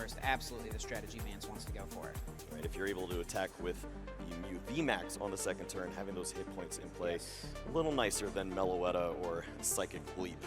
Burst, absolutely the strategy Vance wants to go for. Right, if you're able to attack with the Mew VMAX on the second turn, having those hit points in play, a little nicer than Meloetta or Psychic Leap.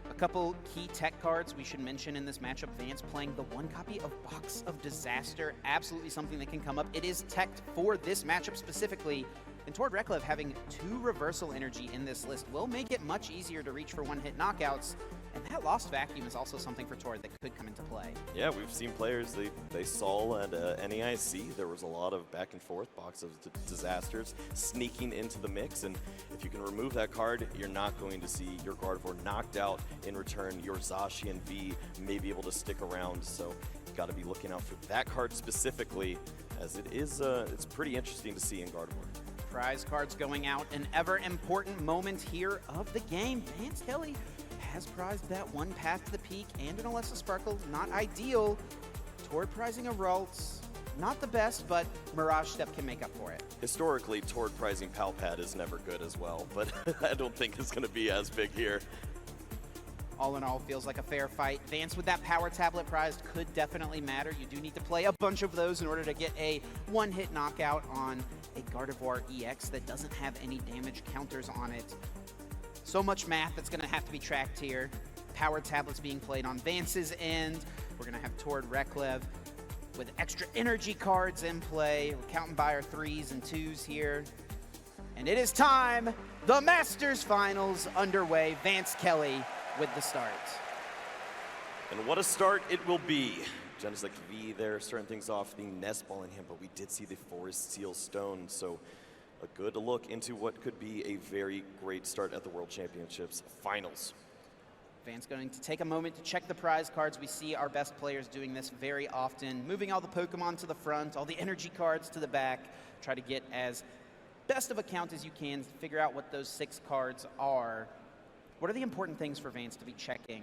A couple key tech cards we should mention in this matchup. Vance playing the 1 copy of Box of Disaster, absolutely something that can come up. It is teched for this matchup specifically. And toward Reklev, having 2 reversal energy in this list will make it much easier to reach for one-hit knockouts. And that Lost Vacuum is also something for Tord that could come into play. Yeah, we've seen players, they saw at NAIC, there was a lot of back and forth, Box of Disasters sneaking into the mix. And if you can remove that card, you're not going to see your Gardevoir knocked out. In return, your Zacian V may be able to stick around. So you've got to be looking out for that card specifically, as it is, it's pretty interesting to see in Gardevoir. Prize cards going out, an ever important moment here of the game. Vance Kelley has prized that 1 path to the peak and an Alessa Sparkle, not ideal. Tord prizing a Ralts, not the best, but Mirage Step can make up for it. Historically, Tord prizing Palpad is never good as well, but I don't think it's going to be as big here. All in all, feels like a fair fight. Vance with that Power Tablet prized could definitely matter. You do need to play a bunch of those in order to get a one-hit knockout on a Gardevoir EX that doesn't have any damage counters on it. So much math that's going to have to be tracked here. Power Tablets being played on Vance's end. We're going to have Tord Reklev with extra energy cards in play. We're counting by our 3s and 2s here. And it is time. The Masters Finals underway. Vance Kelley with the start. And what a start it will be. Genesect V there starting things off, the Nest Ball in him, but we did see the Forest Seal Stone, so a good look into what could be a very great start at the World Championships Finals. Vance going to take a moment to check the prize cards. We see our best players doing this very often, moving all the Pokemon to the front, all the energy cards to the back, try to get as best of a count as you can to figure out what those 6 cards are. What are the important things for Vance to be checking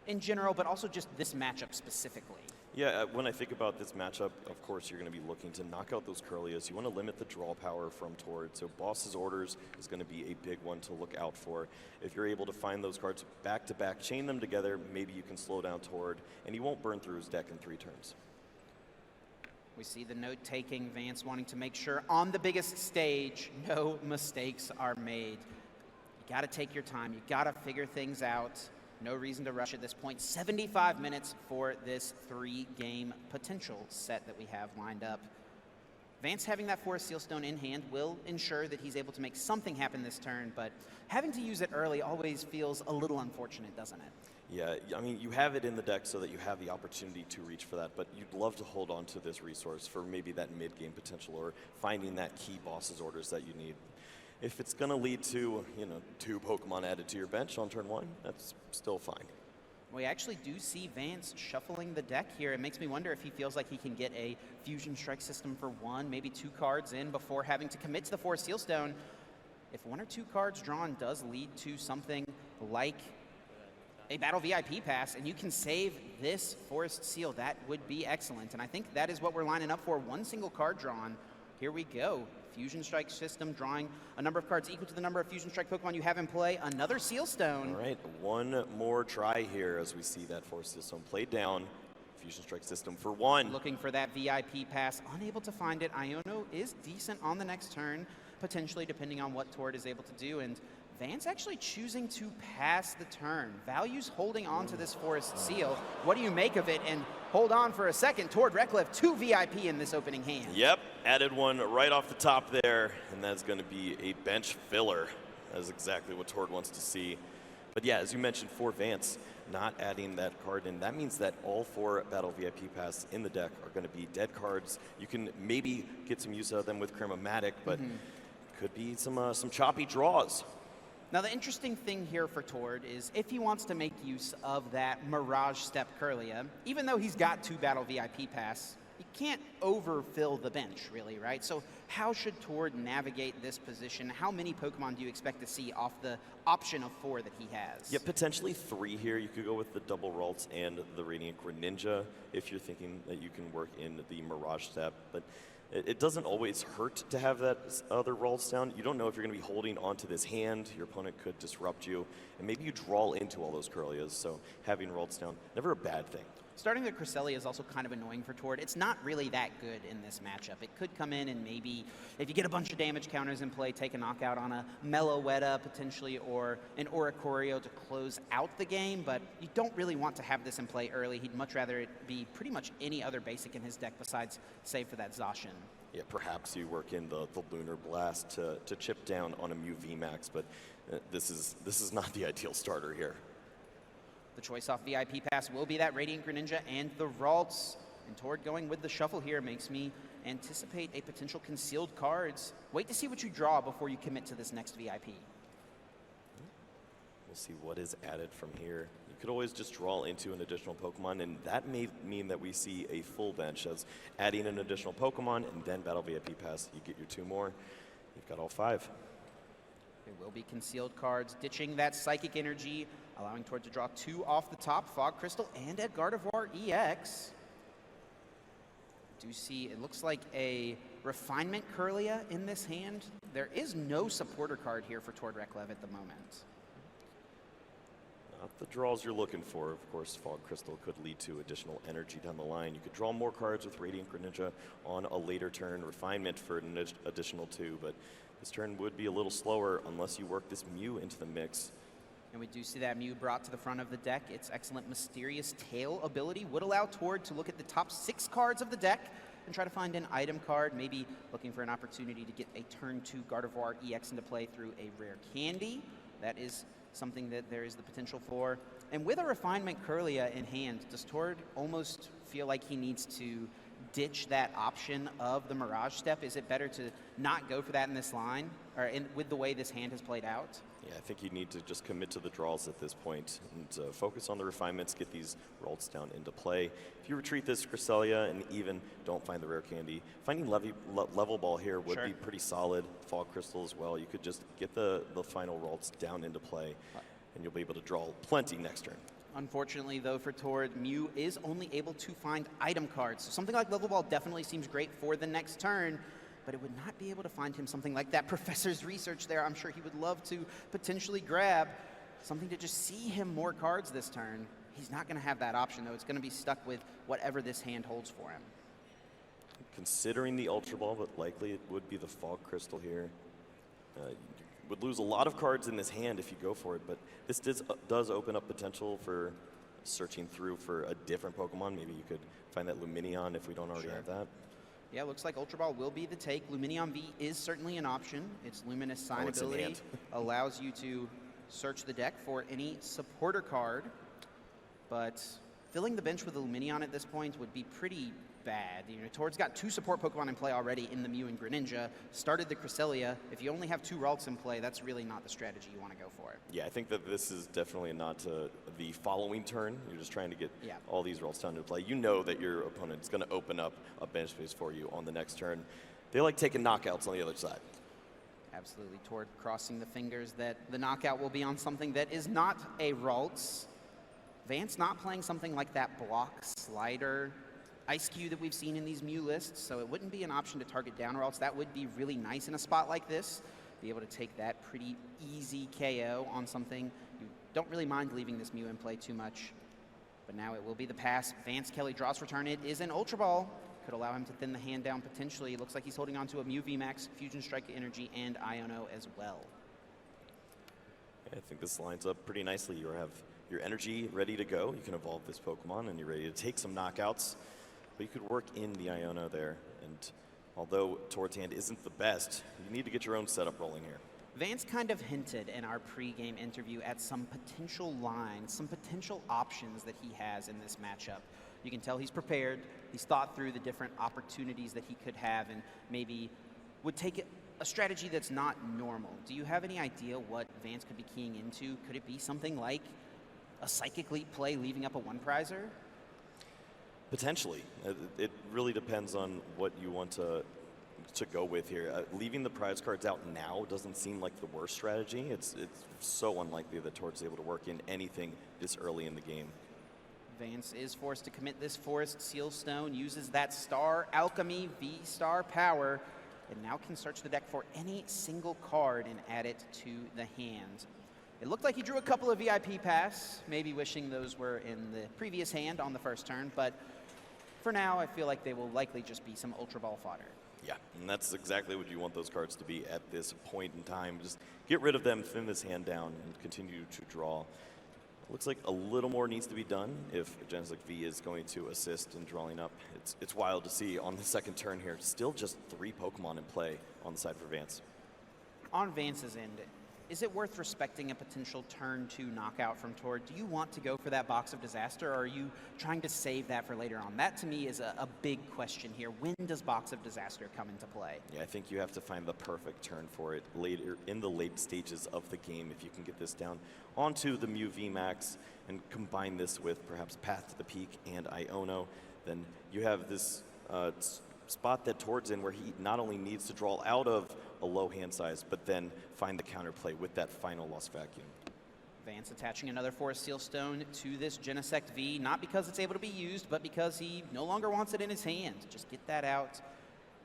in general, but also just this matchup specifically? Yeah, when I think about this matchup, of course, you're going to be looking to knock out those Curlias. You want to limit the draw power from Tord, so Boss's Orders is going to be a big one to look out for. If you're able to find those cards back-to-back, chain them together, maybe you can slow down Tord, and he won't burn through his deck in 3 turns. We see the note-taking, Vance wanting to make sure on the biggest stage, no mistakes are made. You got to take your time. You got to figure things out. No reason to rush at this point. 75 minutes for this 3-game potential set that we have lined up. Vance having that Forest Seal Stone in hand will ensure that he's able to make something happen this turn, but having to use it early always feels a little unfortunate, doesn't it? Yeah, I mean, you have it in the deck so that you have the opportunity to reach for that, but you'd love to hold on to this resource for maybe that mid-game potential or finding that key Boss's Orders that you need. If it's going to lead to, 2 Pokemon added to your bench on turn 1, that's still fine. We actually do see Vance shuffling the deck here. It makes me wonder if he feels like he can get a Fusion Strike system for 1, maybe 2 cards in before having to commit to the Forest Seal Stone. If 1 or 2 cards drawn does lead to something like a Battle VIP pass, and you can save this Forest Seal, that would be excellent. And I think that is what we're lining up for. 1 single card drawn. Here we go. Fusion Strike system, drawing a number of cards equal to the number of Fusion Strike Pokemon you have in play. Another Seal Stone. All right, 1 more try here as we see that Forest Seal Stone played down. Fusion Strike system for 1. Looking for that VIP pass, unable to find it. Iono is decent on the next turn, potentially depending on what Tord is able to do. And Vance actually choosing to pass the turn. Values holding on to this Forest Seal. What do you make of it? And hold on for a second. Tord Reklev, 2 VIP in this opening hand. Yep, added 1 right off the top there, and that's going to be a bench filler. That is exactly what Tord wants to see. But yeah, as you mentioned, for Vance, not adding that card in, that means that all 4 Battle VIP Pass in the deck are going to be dead cards. You can maybe get some use out of them with Chromatic, but could be some choppy draws. Now, the interesting thing here for Tord is if he wants to make use of that Mirage Step Curlia, even though he's got 2 Battle VIP Pass, you can't overfill the bench, really, right? So how should Tord navigate this position? How many Pokemon do you expect to see off the option of 4 that he has? Yeah, potentially 3 here. You could go with the double Ralts and the Radiant Greninja if you're thinking that you can work in the Mirage Step. But it doesn't always hurt to have that other Ralts down. You don't know if you're going to be holding onto this hand. Your opponent could disrupt you, and maybe you draw into all those Corellias, so having Ralts down, never a bad thing. Starting the Cresselia is also kind of annoying for Tord. It's not really that good in this matchup. It could come in and maybe, if you get a bunch of damage counters in play, take a knockout on a Meloetta potentially, or an Oricorio to close out the game, but you don't really want to have this in play early. He'd much rather it be pretty much any other basic in his deck besides save for that Zacian. Yeah, perhaps you work in the Lunar Blast to chip down on a Mew VMAX, but this is not the ideal starter here. The choice off VIP pass will be that Radiant Greninja and the Ralts. And Tord going with the shuffle here makes me anticipate a potential concealed cards. Wait to see what you draw before you commit to this next VIP. We'll see what is added from here. You could always just draw into an additional Pokemon, and that may mean that we see a full bench as adding an additional Pokemon and then Battle VIP pass. You get your 2 more. You've got all 5. There will be concealed cards, ditching that Psychic Energy, allowing Tord to draw 2 off the top, Fog Crystal and a Gardevoir EX. Do see, it looks like a Refinement Curlia in this hand. There is no supporter card here for Tord Reklev at the moment. Not the draws you're looking for. Of course, Fog Crystal could lead to additional energy down the line. You could draw more cards with Radiant Greninja on a later turn, Refinement for an additional 2, but this turn would be a little slower unless you work this Mew into the mix. And we do see that Mew brought to the front of the deck. Its excellent Mysterious Tail ability would allow Tord to look at the top 6 cards of the deck and try to find an item card, maybe looking for an opportunity to get a turn 2 Gardevoir EX into play through a rare candy. That is something that there is the potential for. And with a Refinement Curlia in hand, does Tord almost feel like he needs to ditch that option of the Mirage Step? Is it better to not go for that in this line, or with the way this hand has played out? Yeah, I think you need to just commit to the draws at this point and focus on the refinements, get these Ralts down into play. If you retreat this Cresselia and even don't find the rare candy, finding level ball here would be pretty solid. Fog Crystal as well. You could just get the final Ralts down into play, and you'll be able to draw plenty next turn. Unfortunately, though, for Tord, Mew is only able to find item cards. So something like Level Ball definitely seems great for the next turn, but it would not be able to find him something like that Professor's Research there. I'm sure he would love to potentially grab something to just see him more cards this turn. He's not going to have that option, though. It's going to be stuck with whatever this hand holds for him. Considering the Ultra Ball, but likely it would be the Fog Crystal here. Would lose a lot of cards in this hand if you go for it, but this does open up potential for searching through for a different Pokemon. Maybe you could find that Lumineon if we don't already have that. Yeah, looks like Ultra Ball will be the take. Lumineon V is certainly an option. Its Luminous Sign ability allows you to search the deck for any supporter card, but filling the bench with a Lumineon at this point would be pretty bad. You know, Tord's got 2 support Pokemon in play already in the Mew and Greninja, started the Cresselia. If you only have 2 Ralts in play, that's really not the strategy you want to go for. Yeah, I think that this is definitely not the following turn. You're just trying to get all these Ralts down to play. You know that your opponent's going to open up a bench space for you on the next turn. They like taking knockouts on the other side. Absolutely. Tord crossing the fingers that the knockout will be on something that is not a Ralts. Vance not playing something like that block slider Ice Cube that we've seen in these Mew lists, so it wouldn't be an option to target down, or else that would be really nice in a spot like this. Be able to take that pretty easy KO on something. You don't really mind leaving this Mew in play too much, but now it will be the pass. Vance Kelley draws return. It is an Ultra Ball. Could allow him to thin the hand down potentially. It looks like he's holding on to a Mew VMAX, Fusion Strike Energy, and Iono as well. I think this lines up pretty nicely. You have your energy ready to go. You can evolve this Pokemon, and you're ready to take some knockouts. But you could work in the Iono there, and although Tord's hand isn't the best, you need to get your own setup rolling here. Vance kind of hinted in our pre-game interview at some potential lines, some potential options that he has in this matchup. You can tell he's prepared. He's thought through the different opportunities that he could have and maybe would take a strategy that's not normal. Do you have any idea what Vance could be keying into? Could it be something like a Psychic Leap play leaving up a one-prizer? Potentially. It really depends on what you want to go with here. Leaving the prize cards out now doesn't seem like the worst strategy. It's so unlikely that Tord's able to work in anything this early in the game. Vance is forced to commit this Forest Seal Stone, uses that Star Alchemy V-Star power, and now can search the deck for any single card and add it to the hand. It looked like he drew a couple of VIP pass, maybe wishing those were in the previous hand on the first turn, but for now, I feel like they will likely just be some Ultra Ball fodder. Yeah, and that's exactly what you want those cards to be at this point in time. Just get rid of them, thin this hand down, and continue to draw. Looks like a little more needs to be done if Genesect V is going to assist in drawing up. It's wild to see on the second turn here. Still just 3 Pokemon in play on the side for Vance. On Vance's end, is it worth respecting a potential turn 2 knockout from Tord? Do you want to go for that Box of Disaster, or are you trying to save that for later on? That, to me, is a big question here. When does Box of Disaster come into play? Yeah, I think you have to find the perfect turn for it later in the late stages of the game. If you can get this down onto the Mew VMAX and combine this with perhaps Path to the Peak and Iono, then you have this spot that Tord's in where he not only needs to draw out of a low hand size, but then find the counterplay with that final Lost Vacuum. Vance attaching another Forest Seal Stone to this Genesect V, not because it's able to be used, but because he no longer wants it in his hand. Just get that out.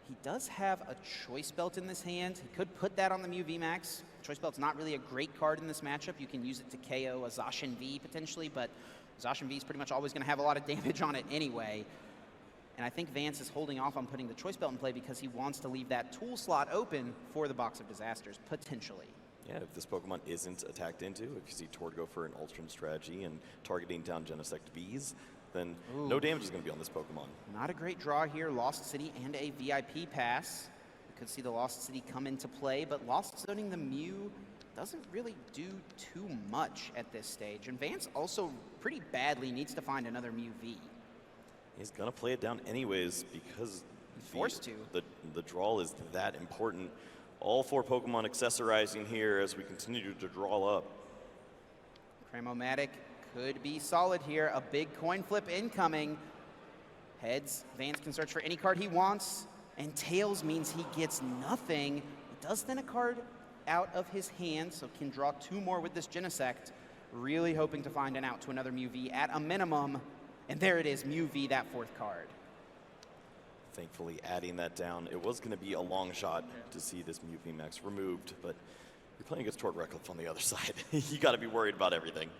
He does have a Choice Belt in this hand. He could put that on the Mew VMAX. Choice Belt's not really a great card in this matchup. You can use it to KO a Zacian V potentially, but Zacian V is pretty much always going to have a lot of damage on it anyway. And I think Vance is holding off on putting the Choice Belt in play because he wants to leave that tool slot open for the Box of Disasters, potentially. Yeah, if this Pokemon isn't attacked into, if you see Tord go for an Ultron strategy and targeting down Genesect Vs, then no damage is going to be on this Pokemon. Not a great draw here. Lost City and a VIP pass. We could see the Lost City come into play, but Lost Zoning the Mew doesn't really do too much at this stage. And Vance also pretty badly needs to find another Mew V. He's going to play it down anyways because forced to. The draw is that important. All 4 Pokemon accessorizing here as we continue to draw up. Cramomatic could be solid here. A big coin flip incoming. Heads, Vance can search for any card he wants, and tails means he gets nothing. He does thin a card out of his hand, so can draw 2 more with this Genesect. Really hoping to find an out to another Mew V at a minimum. And there it is, Mew V, that 4th card. Thankfully, adding that down, it was going to be a long shot to see this Mew VMAX removed, but you're playing against Tord Reklev on the other side. You got to be worried about everything.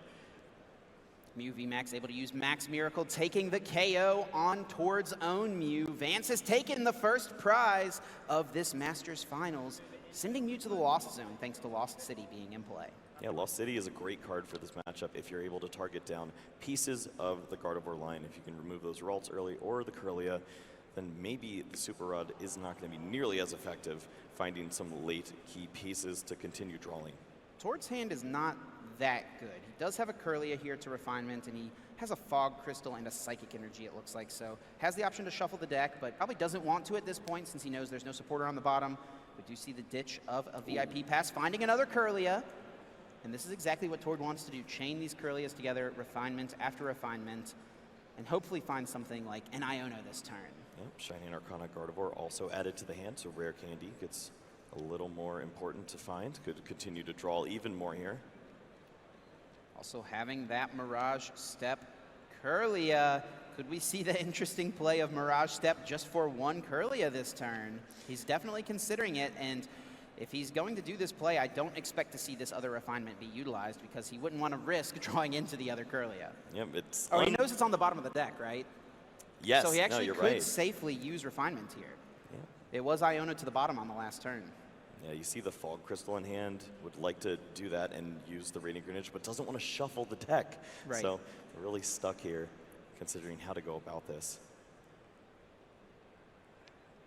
Mew VMAX able to use Max Miracle, taking the KO on Tord's own Mew. Vance has taken the first prize of this Masters Finals, sending Mew to the Lost Zone thanks to Lost City being in play. Yeah, Lost City is a great card for this matchup if you're able to target down pieces of the Gardevoir line. If you can remove those Ralts early or the Kirlia, then maybe the Super Rod is not going to be nearly as effective finding some late key pieces to continue drawing. Tord's hand is not that good. He does have a Kirlia here to refinement, and he has a Fog Crystal and a Psychic Energy, it looks like, so has the option to shuffle the deck, but probably doesn't want to at this point since he knows there's no supporter on the bottom. We do see the ditch of a VIP pass, finding another Kirlia. And this is exactly what Tord wants to do, chain these Kirlias together, refinement after refinement, and hopefully find something like an Iono this turn. Yep, Shining Arcana Gardevoir also added to the hand, so Rare Candy gets a little more important to find. Could continue to draw even more here. Also having that Mirage Step Kirlia. Could we see the interesting play of Mirage Step just for 1 Kirlia this turn? He's definitely considering it, and if he's going to do this play, I don't expect to see this other refinement be utilized because he wouldn't want to risk drawing into the other Kirlia. Yep, it's... Oh, he knows it's on the bottom of the deck, right? Yes, so he actually could right. safely use refinement here. Yeah. It was Iono to the bottom on the last turn. Yeah, you see the Fog Crystal in hand, would like to do that and use the Radiant Greninja, but doesn't want to shuffle the deck. Right. So really stuck here, considering how to go about this.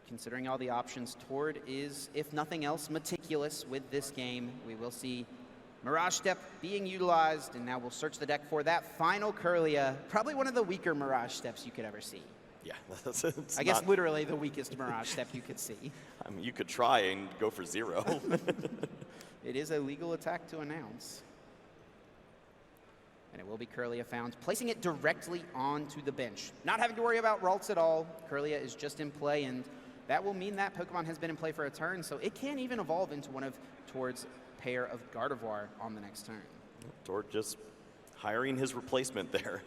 Considering all the options, Tord is, if nothing else, meticulous with this game. We will see Mirage Step being utilized, and now we'll search the deck for that final Kirlia. Probably one of the weaker Mirage Steps you could ever see. Yeah, I guess literally the weakest Mirage Step you could see. I mean, you could try and go for 0. It is a legal attack to announce. And it will be Kirlia found, placing it directly onto the bench. Not having to worry about Ralts at all. Kirlia is just in play, and that will mean that Pokemon has been in play for a turn, so it can even evolve into one of Tord's pair of Gardevoir on the next turn. Tord just hiring his replacement there.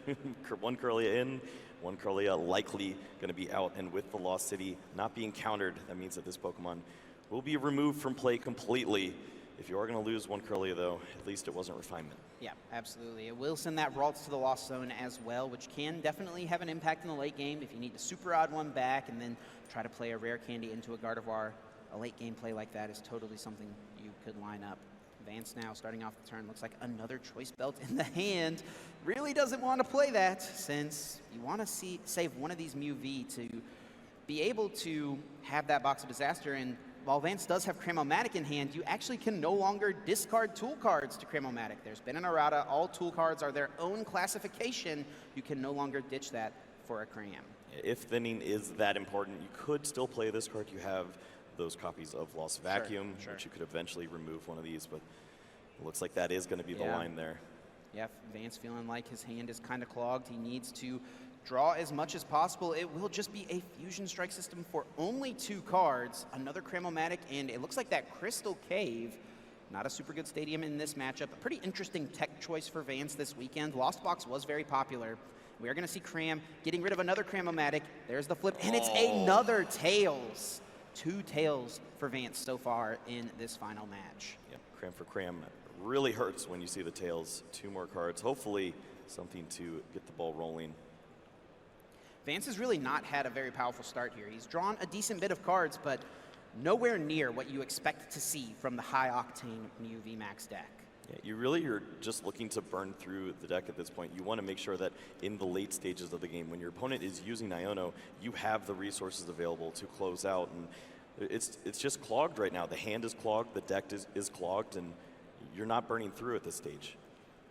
One Kirlia in, one Kirlia likely going to be out, and with the Lost City not being countered, that means that this Pokemon will be removed from play completely. If you are going to lose one Kirlia, though, at least it wasn't refinement. Yeah, absolutely. It will send that Ralts to the Lost Zone as well, which can definitely have an impact in the late game if you need to super odd one back and then try to play a rare candy into a Gardevoir. A late game play like that is totally something you could line up. Vance now starting off the turn, looks like another Choice Belt in the hand. Really doesn't want to play that, since you want to save one of these Mew V to be able to have that Box of Disaster. And while Vance does have Cramomatic in hand, you actually can no longer discard tool cards to Cramomatic. There's been an errata. All tool cards are their own classification. You can no longer ditch that for a Cram. If thinning is that important, you could still play this card. You have those copies of Lost Vacuum, Sure. which you could eventually remove one of these, but it looks like that is going to be the line there. Yeah, Vance feeling like his hand is kind of clogged. He needs to draw as much as possible. It will just be a Fusion Strike system for only 2 cards, another Cramomatic, and it looks like that Crystal Cave. Not a super good stadium in this matchup. A pretty interesting tech choice for Vance this weekend. Lost Box was very popular. We are going to see Cram getting rid of another Cramomatic. There's the flip, and it's another Tails. 2 Tails for Vance so far in this final match. Yep, Cram for Cram really hurts when you see the Tails. 2 more cards. Hopefully something to get the ball rolling. Vance has really not had a very powerful start here. He's drawn a decent bit of cards, but nowhere near what you expect to see from the high-octane Mew VMAX deck. Yeah, you're just looking to burn through the deck at this point. You want to make sure that in the late stages of the game, when your opponent is using Iono, you have the resources available to close out. And it's just clogged right now. The hand is clogged, the deck is clogged, and you're not burning through at this stage.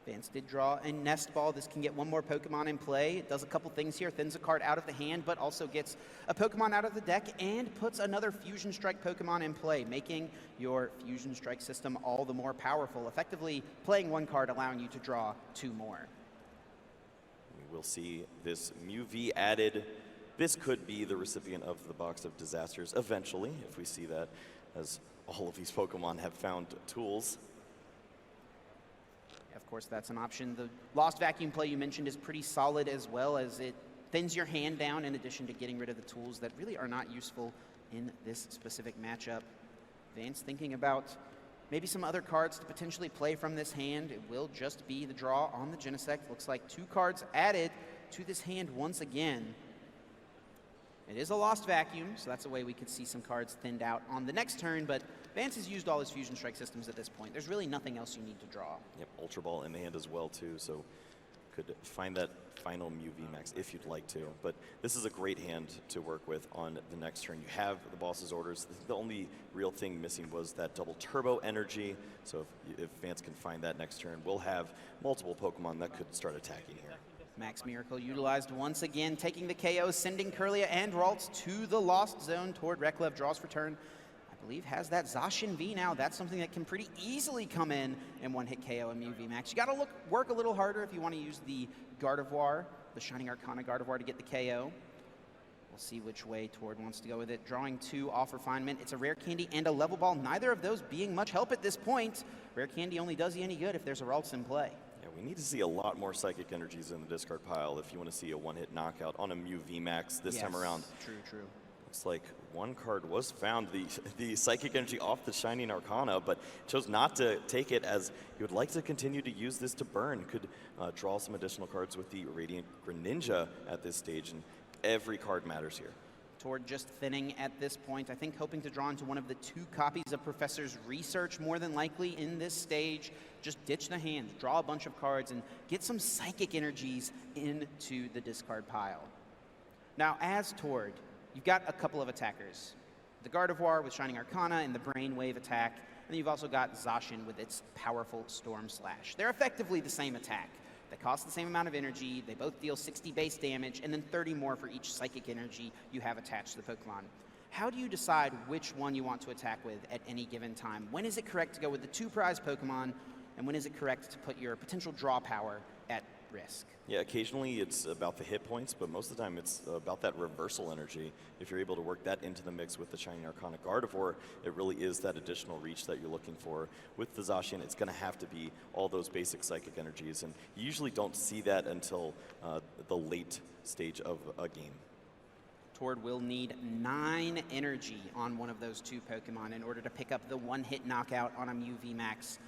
Vance did draw a Nest Ball. This can get one more Pokemon in play. It does a couple things here. Thins a card out of the hand, but also gets a Pokemon out of the deck and puts another Fusion Strike Pokemon in play, making your Fusion Strike system all the more powerful, effectively playing 1 card, allowing you to draw 2 more. We will see this Mew V added. This could be the recipient of the Box of Disasters eventually, if we see that, as all of these Pokemon have found tools. Of course, that's an option. The Lost Vacuum play you mentioned is pretty solid, as well as it thins your hand down in addition to getting rid of the tools that really are not useful in this specific matchup. Vance thinking about maybe some other cards to potentially play from this hand. It will just be the draw on the Genesect. Looks like 2 cards added to this hand once again. It is a Lost Vacuum, so that's a way we could see some cards thinned out on the next turn, but Vance has used all his Fusion Strike systems at this point. There's really nothing else you need to draw. Yep, Ultra Ball in the hand as well, too, so could find that final Mew VMAX if you'd like to. But this is a great hand to work with on the next turn. You have the boss's orders. The only real thing missing was that double turbo energy, so if Vance can find that next turn, we'll have multiple Pokemon that could start attacking here. Max Miracle utilized once again, taking the KO, sending Kirlia and Ralts to the Lost Zone toward Reklev. Draws for turn. I believe has that Zacian V now. That's something that can pretty easily come in and one-hit KO and Mew VMAX. You got to work a little harder if you want to use the Gardevoir, the Shining Arcana Gardevoir, to get the KO. We'll see which way Tord wants to go with it. Drawing 2 off refinement. It's a Rare Candy and a Level Ball. Neither of those being much help at this point. Rare Candy only does you any good if there's a Ralts in play. Yeah, we need to see a lot more Psychic Energies in the discard pile if you want to see a one-hit knockout on a Mew VMAX this time around. True. Looks like 1 card was found, the Psychic Energy off the Shining Arcana, but chose not to take it, as he would like to continue to use this to burn. Could draw some additional cards with the Radiant Greninja at this stage, and every card matters here. Tord just thinning at this point. I think hoping to draw into one of the 2 copies of Professor's Research, more than likely in this stage. Just ditch the hand, draw a bunch of cards, and get some Psychic Energies into the discard pile. Now, as Tord, you've got a couple of attackers. The Gardevoir with Shining Arcana and the Brainwave attack, and then you've also got Zacian with its powerful Storm Slash. They're effectively the same attack. They cost the same amount of energy, they both deal 60 base damage, and then 30 more for each Psychic Energy you have attached to the Pokemon. How do you decide which one you want to attack with at any given time? When is it correct to go with the 2 prize Pokemon, and when is it correct to put your potential draw power at risk. Yeah, occasionally it's about the hit points, but most of the time it's about that reversal energy. If you're able to work that into the mix with the Shining Arcana Gardevoir, it really is that additional reach that you're looking for. With the Zacian, it's going to have to be all those basic psychic energies, and you usually don't see that until the late stage of a game. Tord will need 9 energy on one of those 2 Pokemon in order to pick up the one-hit knockout on a Mew VMAX.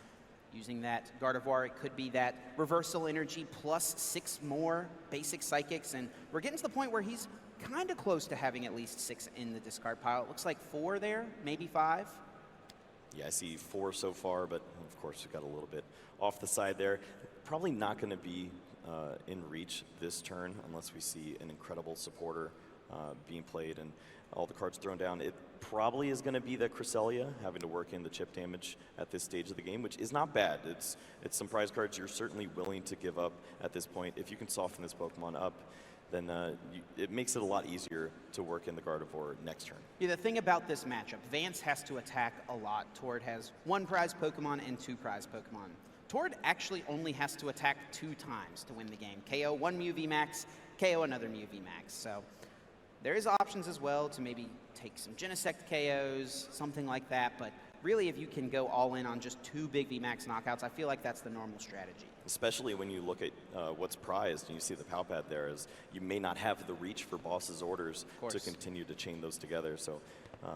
Using that Gardevoir, it could be that reversal energy plus 6 more basic psychics, and we're getting to the point where he's kind of close to having at least 6 in the discard pile. It looks like 4 there, maybe 5. Yeah, I see 4 so far, but of course we've got a little bit off the side there. Probably not going to be in reach this turn unless we see an incredible supporter being played and all the cards thrown down. It probably is going to be the Cresselia having to work in the chip damage at this stage of the game, which is not bad. It's some prize cards you're certainly willing to give up at this point. If you can soften this Pokemon up, then it makes it a lot easier to work in the Gardevoir next turn. Yeah, the thing about this matchup, Vance has to attack a lot. Tord has 1 prize Pokemon and 2 prize Pokemon. Tord actually only has to attack 2 times to win the game. KO 1 Mew VMAX, KO another Mew VMAX. So there is options as well to maybe take some Genesect KOs, something like that, but really if you can go all in on just 2 big VMAX knockouts, I feel like that's the normal strategy. Especially when you look at what's prized and you see the POW pad there, is you may not have the reach for boss's orders to continue to chain those together. So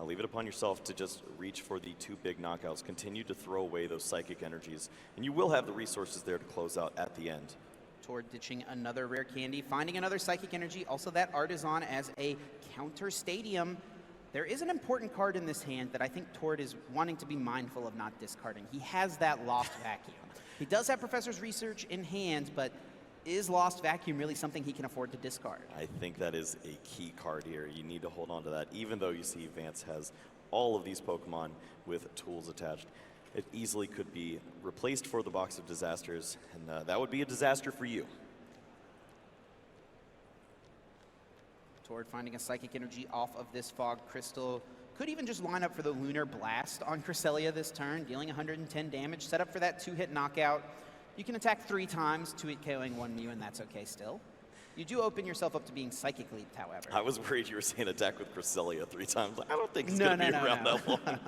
leave it upon yourself to just reach for the 2 big knockouts, continue to throw away those psychic energies, and you will have the resources there to close out at the end. Tord ditching another rare candy, finding another psychic energy. Also that Artisan as a counter stadium. There is an important card in this hand that I think Tord is wanting to be mindful of not discarding. He has that Lost Vacuum. He does have Professor's Research in hand, but is Lost Vacuum really something he can afford to discard? I think that is a key card here. You need to hold on to that, even though you see Vance has all of these Pokemon with tools attached. It easily could be replaced for the Box of Disasters, and that would be a disaster for you. Tord finding a Psychic Energy off of this Fog Crystal. Could even just line up for the Lunar Blast on Cresselia this turn, dealing 110 damage. Set up for that 2-hit knockout. You can attack 3 times, 2-hit KOing 1 Mew, and that's okay still. You do open yourself up to being Psychic Leaped, however. I was worried you were saying attack with Cresselia 3 times. I don't think it's going to be around that long.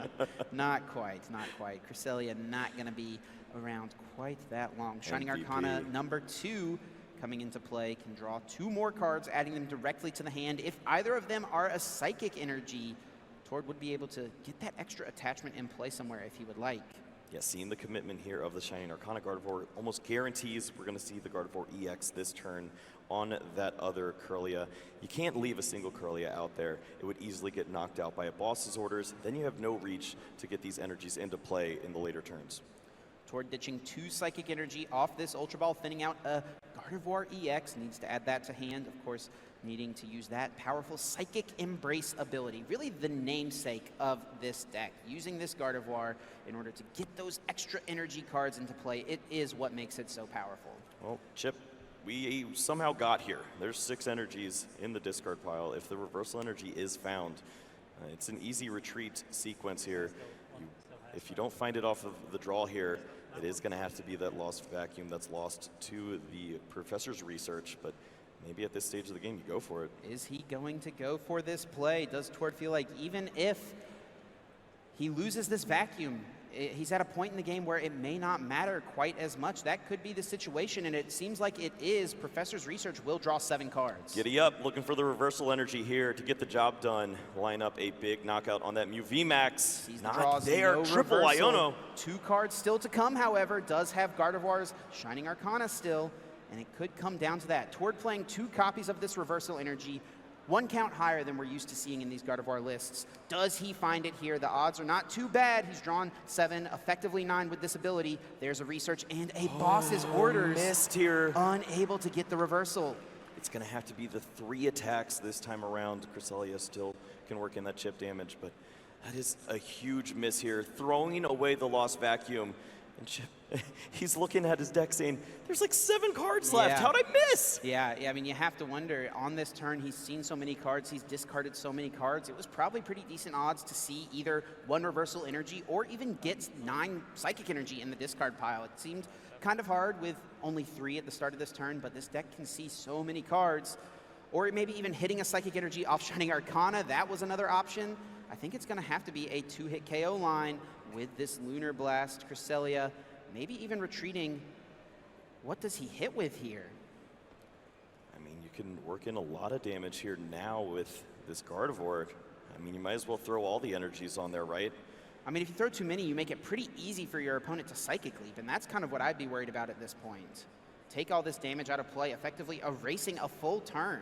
Not quite, not quite. Cresselia not going to be around quite that long. Shining MVP. Arcana number 2 coming into play, can draw 2 more cards, adding them directly to the hand. If either of them are a Psychic Energy, Tord would be able to get that extra attachment in play somewhere if he would like. Yeah, seeing the commitment here of the Shining Arcana Gardevoir almost guarantees we're going to see the Gardevoir EX this turn on that other Kirlia. You can't leave a single Kirlia out there. It would easily get knocked out by a boss's orders. Then you have no reach to get these energies into play in the later turns. Tord ditching 2 Psychic Energy off this Ultra Ball, thinning out a Gardevoir EX. Needs to add that to hand, of course, needing to use that powerful Psychic Embrace ability. Really the namesake of this deck. Using this Gardevoir in order to get those extra energy cards into play. It is what makes it so powerful. Well, Chip, we somehow got here. There's 6 energies in the discard pile. If the reversal energy is found, it's an easy retreat sequence here. If you don't find it off of the draw here, it is going to have to be that Lost Vacuum that's lost to the Professor's Research, but maybe at this stage of the game, you go for it. Is he going to go for this play? Does Tord feel like even if he loses this vacuum, he's at a point in the game where it may not matter quite as much? That could be the situation, and it seems like it is. Professor's Research will draw 7 cards. Giddy up, looking for the reversal energy here to get the job done. Line up a big knockout on that Mew VMAX. He's not there, no triple reversal. Iono. 2 cards still to come, however. Does have Gardevoir's Shining Arcana still, and it could come down to that. Tord playing 2 copies of this reversal energy, 1 count higher than we're used to seeing in these Gardevoir lists. Does he find it here? The odds are not too bad. He's drawn 7, effectively 9 with this ability. There's a Research and a Boss's Orders. Missed here. Unable to get the reversal. It's going to have to be the 3 attacks this time around. Cresselia still can work in that chip damage, but that is a huge miss here. Throwing away the Lost Vacuum And Chip, he's looking at his deck saying, there's like 7 cards left. Yeah. How'd I miss? Yeah, I mean, you have to wonder, on this turn, he's seen so many cards, he's discarded so many cards, it was probably pretty decent odds to see either 1 reversal energy or even get 9 psychic energy in the discard pile. It seemed kind of hard with only 3 at the start of this turn, but this deck can see so many cards. Or maybe even hitting a psychic energy off Shining Arcana, that was another option. I think it's gonna have to be a 2-hit KO line with this Lunar Blast, Cresselia, maybe even retreating. What does he hit with here? I mean, you can work in a lot of damage here now with this Gardevoir. I mean, you might as well throw all the energies on there, right? I mean, if you throw too many, you make it pretty easy for your opponent to Psychic Leap, and that's kind of what I'd be worried about at this point. Take all this damage out of play, effectively erasing a full turn.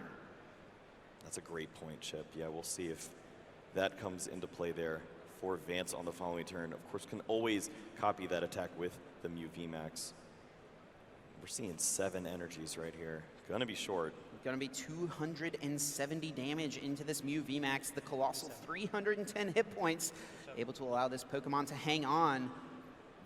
That's a great point, Chip. Yeah, we'll see if that comes into play there for Vance on the following turn. Of course, can always copy that attack with the Mew VMAX. We're seeing 7 energies right here. Gonna be short. Gonna be 270 damage into this Mew VMAX, the colossal 310 hit points, able to allow this Pokemon to hang on.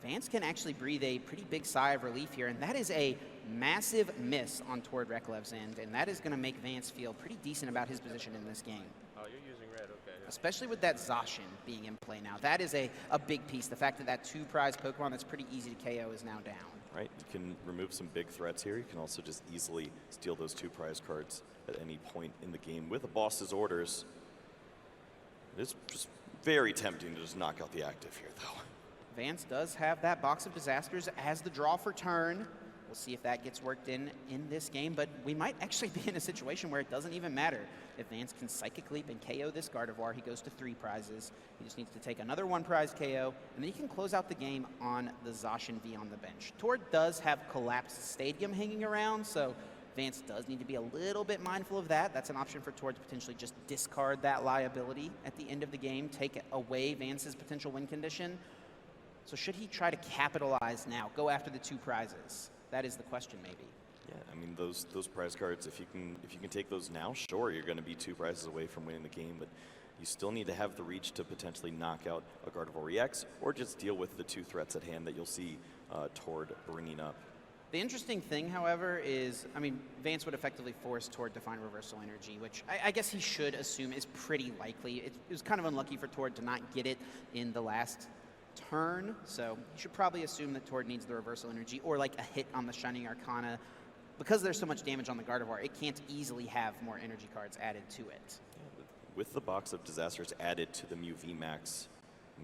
Vance can actually breathe a pretty big sigh of relief here, and that is a massive miss on toward Reklev's end, and that is gonna make Vance feel pretty decent about his position in this game. Oh, you're using red, okay. Especially with that Zacian being in play now. That is a big piece. The fact that that 2-prize Pokemon that's pretty easy to KO is now down. Right, you can remove some big threats here. You can also just easily steal those 2 prize cards at any point in the game with a boss's orders. It is just very tempting to just knock out the active here, though. Vance does have that Box of Disasters as the draw for turn. We'll see if that gets worked in this game, but we might actually be in a situation where it doesn't even matter. If Vance can Psychic Leap and KO this Gardevoir, he goes to 3 prizes. He just needs to take another 1-prize KO, and then he can close out the game on the Zacian V on the bench. Tord does have Collapsed Stadium hanging around, so Vance does need to be a little bit mindful of that. That's an option for Tord to potentially just discard that liability at the end of the game, take away Vance's potential win condition. So should he try to capitalize now, go after the 2 prizes? That is the question, maybe. Yeah, I mean, those prize cards, if you can take those now, sure, you're going to be 2 prizes away from winning the game, but you still need to have the reach to potentially knock out a Gardevoir EX or just deal with the 2 threats at hand that you'll see Tord bringing up. The interesting thing, however, is, I mean, Vance would effectively force Tord to find Reversal Energy, which I guess he should assume is pretty likely. It was kind of unlucky for Tord to not get it in the last turn, so you should probably assume that Tord needs the Reversal Energy or like a hit on the Shining Arcana. Because there's so much damage on the Gardevoir, it can't easily have more energy cards added to it. Yeah, with the Box of Disasters added to the Mew VMAX,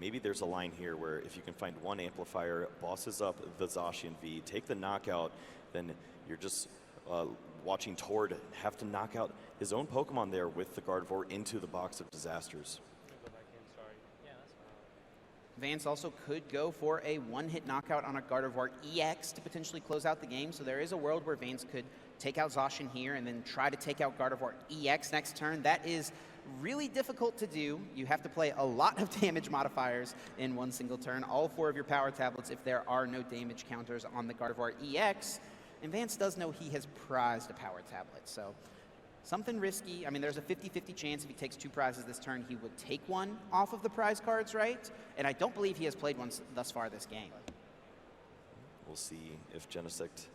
maybe there's a line here where if you can find 1 amplifier, bosses up the Zacian V, take the knockout, then you're just watching Tord have to knock out his own Pokemon there with the Gardevoir into the Box of Disasters. Vance also could go for a 1-hit knockout on a Gardevoir EX to potentially close out the game. So there is a world where Vance could take out Zacian here and then try to take out Gardevoir EX next turn. That is really difficult to do. You have to play a lot of damage modifiers in one single turn. All 4 of your power tablets if there are no damage counters on the Gardevoir EX. And Vance does know he has prized a power tablet. So something risky. I mean, there's a 50-50 chance if he takes 2 prizes this turn, he would take 1 off of the prize cards, right? And I don't believe he has played one thus far this game. We'll see if Genesect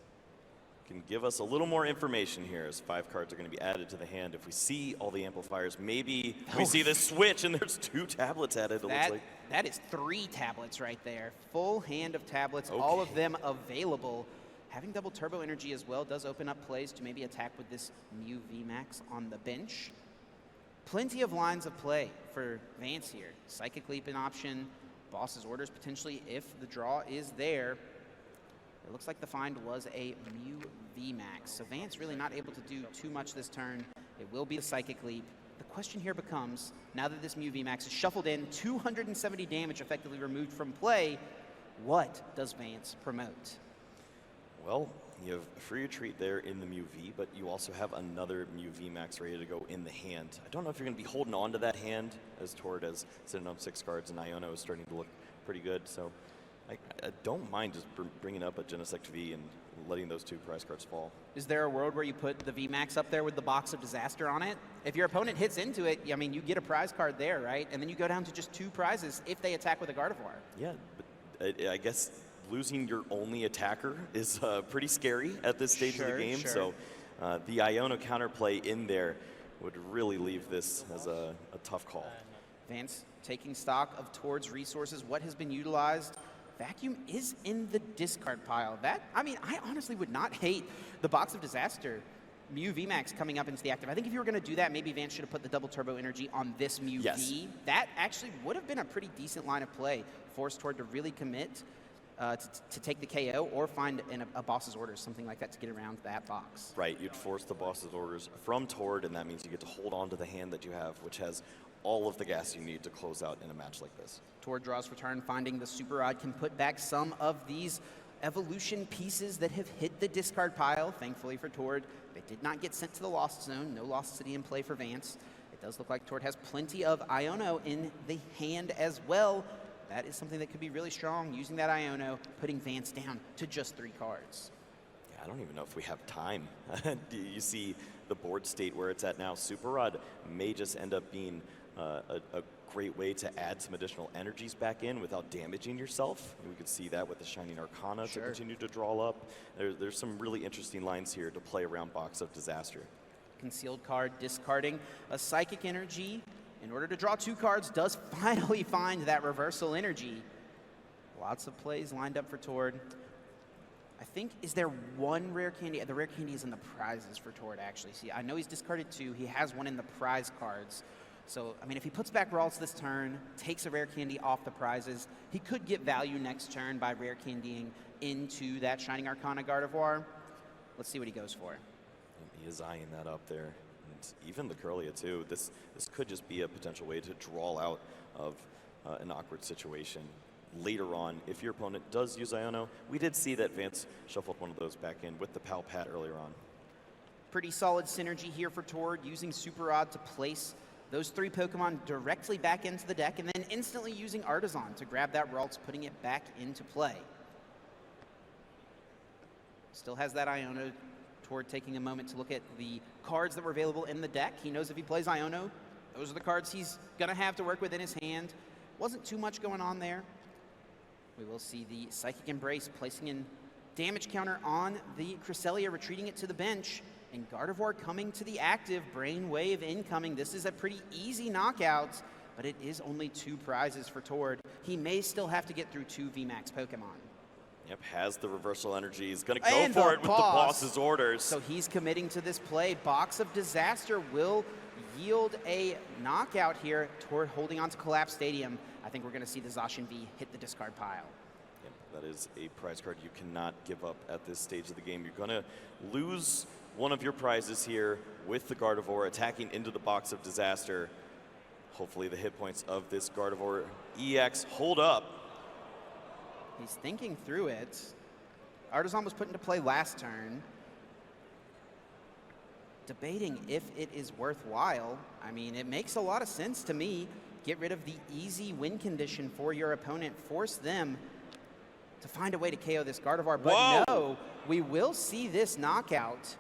can give us a little more information here as 5 cards are going to be added to the hand. If we see all the amplifiers, maybe we see this switch and there's 2 tablets added, it looks like. That is 3 tablets right there. Full hand of tablets, all of them available. Having double turbo energy as well does open up plays to maybe attack with this Mew VMAX on the bench. Plenty of lines of play for Vance here. Psychic Leap an option, Boss's Orders potentially if the draw is there. It looks like the find was a Mew VMAX. So Vance really not able to do too much this turn. It will be the Psychic Leap. The question here becomes, now that this Mew VMAX is shuffled in, 270 damage effectively removed from play, what does Vance promote? Well, you have a free retreat there in the Mew V, but you also have another Mew VMAX ready to go in the hand. I don't know if you're going to be holding on to that hand as Tord is sitting on 6 cards and Iono is starting to look pretty good. So I don't mind just bringing up a Genesect V and letting those 2 prize cards fall. Is there a world where you put the VMAX up there with the Box of Disaster on it? If your opponent hits into it, I mean, you get a prize card there, right? And then you go down to just 2 prizes if they attack with a Gardevoir. Yeah, but I guess losing your only attacker is pretty scary at this stage of the game. Sure. So the Iono counterplay in there would really leave this as a tough call. Vance taking stock of Tord's resources, what has been utilized. Vacuum is in the discard pile. I mean, I honestly would not hate the Box of Disaster Mew VMAX coming up into the active. I think if you were going to do that, maybe Vance should have put the double turbo energy on this Mew V. That actually would have been a pretty decent line of play. Force Tord to really commit to take the KO or find a boss's orders, something like that, to get around that box. Right, you'd force the boss's orders from Tord, and that means you get to hold on to the hand that you have, which has all of the gas you need to close out in a match like this. Tord draws for turn, finding the Super Rod can put back some of these evolution pieces that have hit the discard pile. Thankfully for Tord, they did not get sent to the Lost Zone. No Lost City in play for Vance. It does look like Tord has plenty of Iono in the hand as well. That is something that could be really strong, using that Iono, putting Vance down to just 3 cards. Yeah, I don't even know if we have time. You see the board state where it's at now. Super Rod may just end up being a great way to add some additional energies back in without damaging yourself. We could see that with the Shining Arcana to continue to draw up. There's some really interesting lines here to play around Box of Disaster. Concealed card, discarding a Psychic Energy in order to draw 2 cards, does finally find that reversal energy. Lots of plays lined up for Tord. I think, is there one rare candy? The rare candy is in the prizes for Tord, actually. See, I know he's discarded 2. He has one in the prize cards. So, I mean, if he puts back Ralts this turn, takes a rare candy off the prizes, he could get value next turn by rare candying into that Shining Arcana Gardevoir. Let's see what he goes for. And he is eyeing that up there. And even the Curlia, too. This could just be a potential way to draw out of an awkward situation later on if your opponent does use Iono. We did see that Vance shuffled one of those back in with the Pal Pat earlier on. Pretty solid synergy here for Tord, using Super Rod to place those 3 Pokemon directly back into the deck, and then instantly using Artisan to grab that Ralts, putting it back into play. Still has that Iono. Tord taking a moment to look at the cards that were available in the deck. He knows if he plays Iono, those are the cards he's going to have to work with in his hand. Wasn't too much going on there. We will see the Psychic Embrace placing in damage counter on the Cresselia, retreating it to the bench. And Gardevoir coming to the active, Brainwave incoming. This is a pretty easy knockout, but it is only 2 prizes for Tord. He may still have to get through 2 VMAX Pokemon. Yep, has the reversal energy. He's going to go for it with the boss's orders. So he's committing to this play. Box of Disaster will yield a knockout here. Tord holding on to Collapse Stadium. I think we're going to see the Zacian V hit the discard pile. Yep, that is a prize card you cannot give up at this stage of the game. You're going to lose one of your prizes here with the Gardevoir attacking into the Box of Disaster. Hopefully the hit points of this Gardevoir EX hold up. He's thinking through it. Artisan was put into play last turn. Debating if it is worthwhile. I mean, it makes a lot of sense to me. Get rid of the easy win condition for your opponent. Force them to find a way to KO this Gardevoir. But no, we will see this knockout.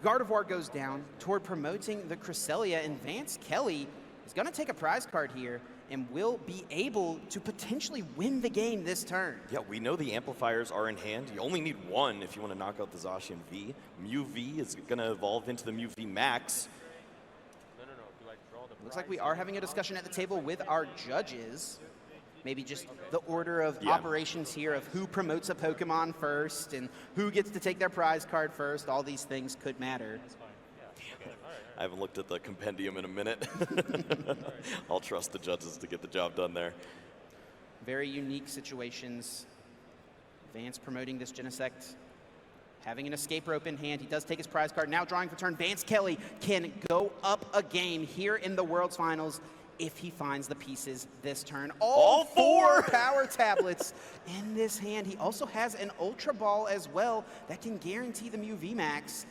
Gardevoir goes down. Tord promoting the Cresselia, and Vance Kelley is going to take a prize card here and will be able to potentially win the game this turn. Yeah, we know the amplifiers are in hand. You only need 1 if you want to knock out the Zacian V. Mew V is going to evolve into the Mew V Max. Looks like we are having a discussion at the table with our judges. Maybe just the order of operations here of who promotes a Pokemon first and who gets to take their prize card first. All these things could matter. I haven't looked at the compendium in a minute. I'll trust the judges to get the job done there. Very unique situations. Vance promoting this Genesect, having an escape rope in hand. He does take his prize card. Now drawing for turn. Vance Kelley can go up a game here in the World's Finals if he finds the pieces this turn. All 4 power tablets in this hand. He also has an Ultra Ball as well that can guarantee the Mew VMAX.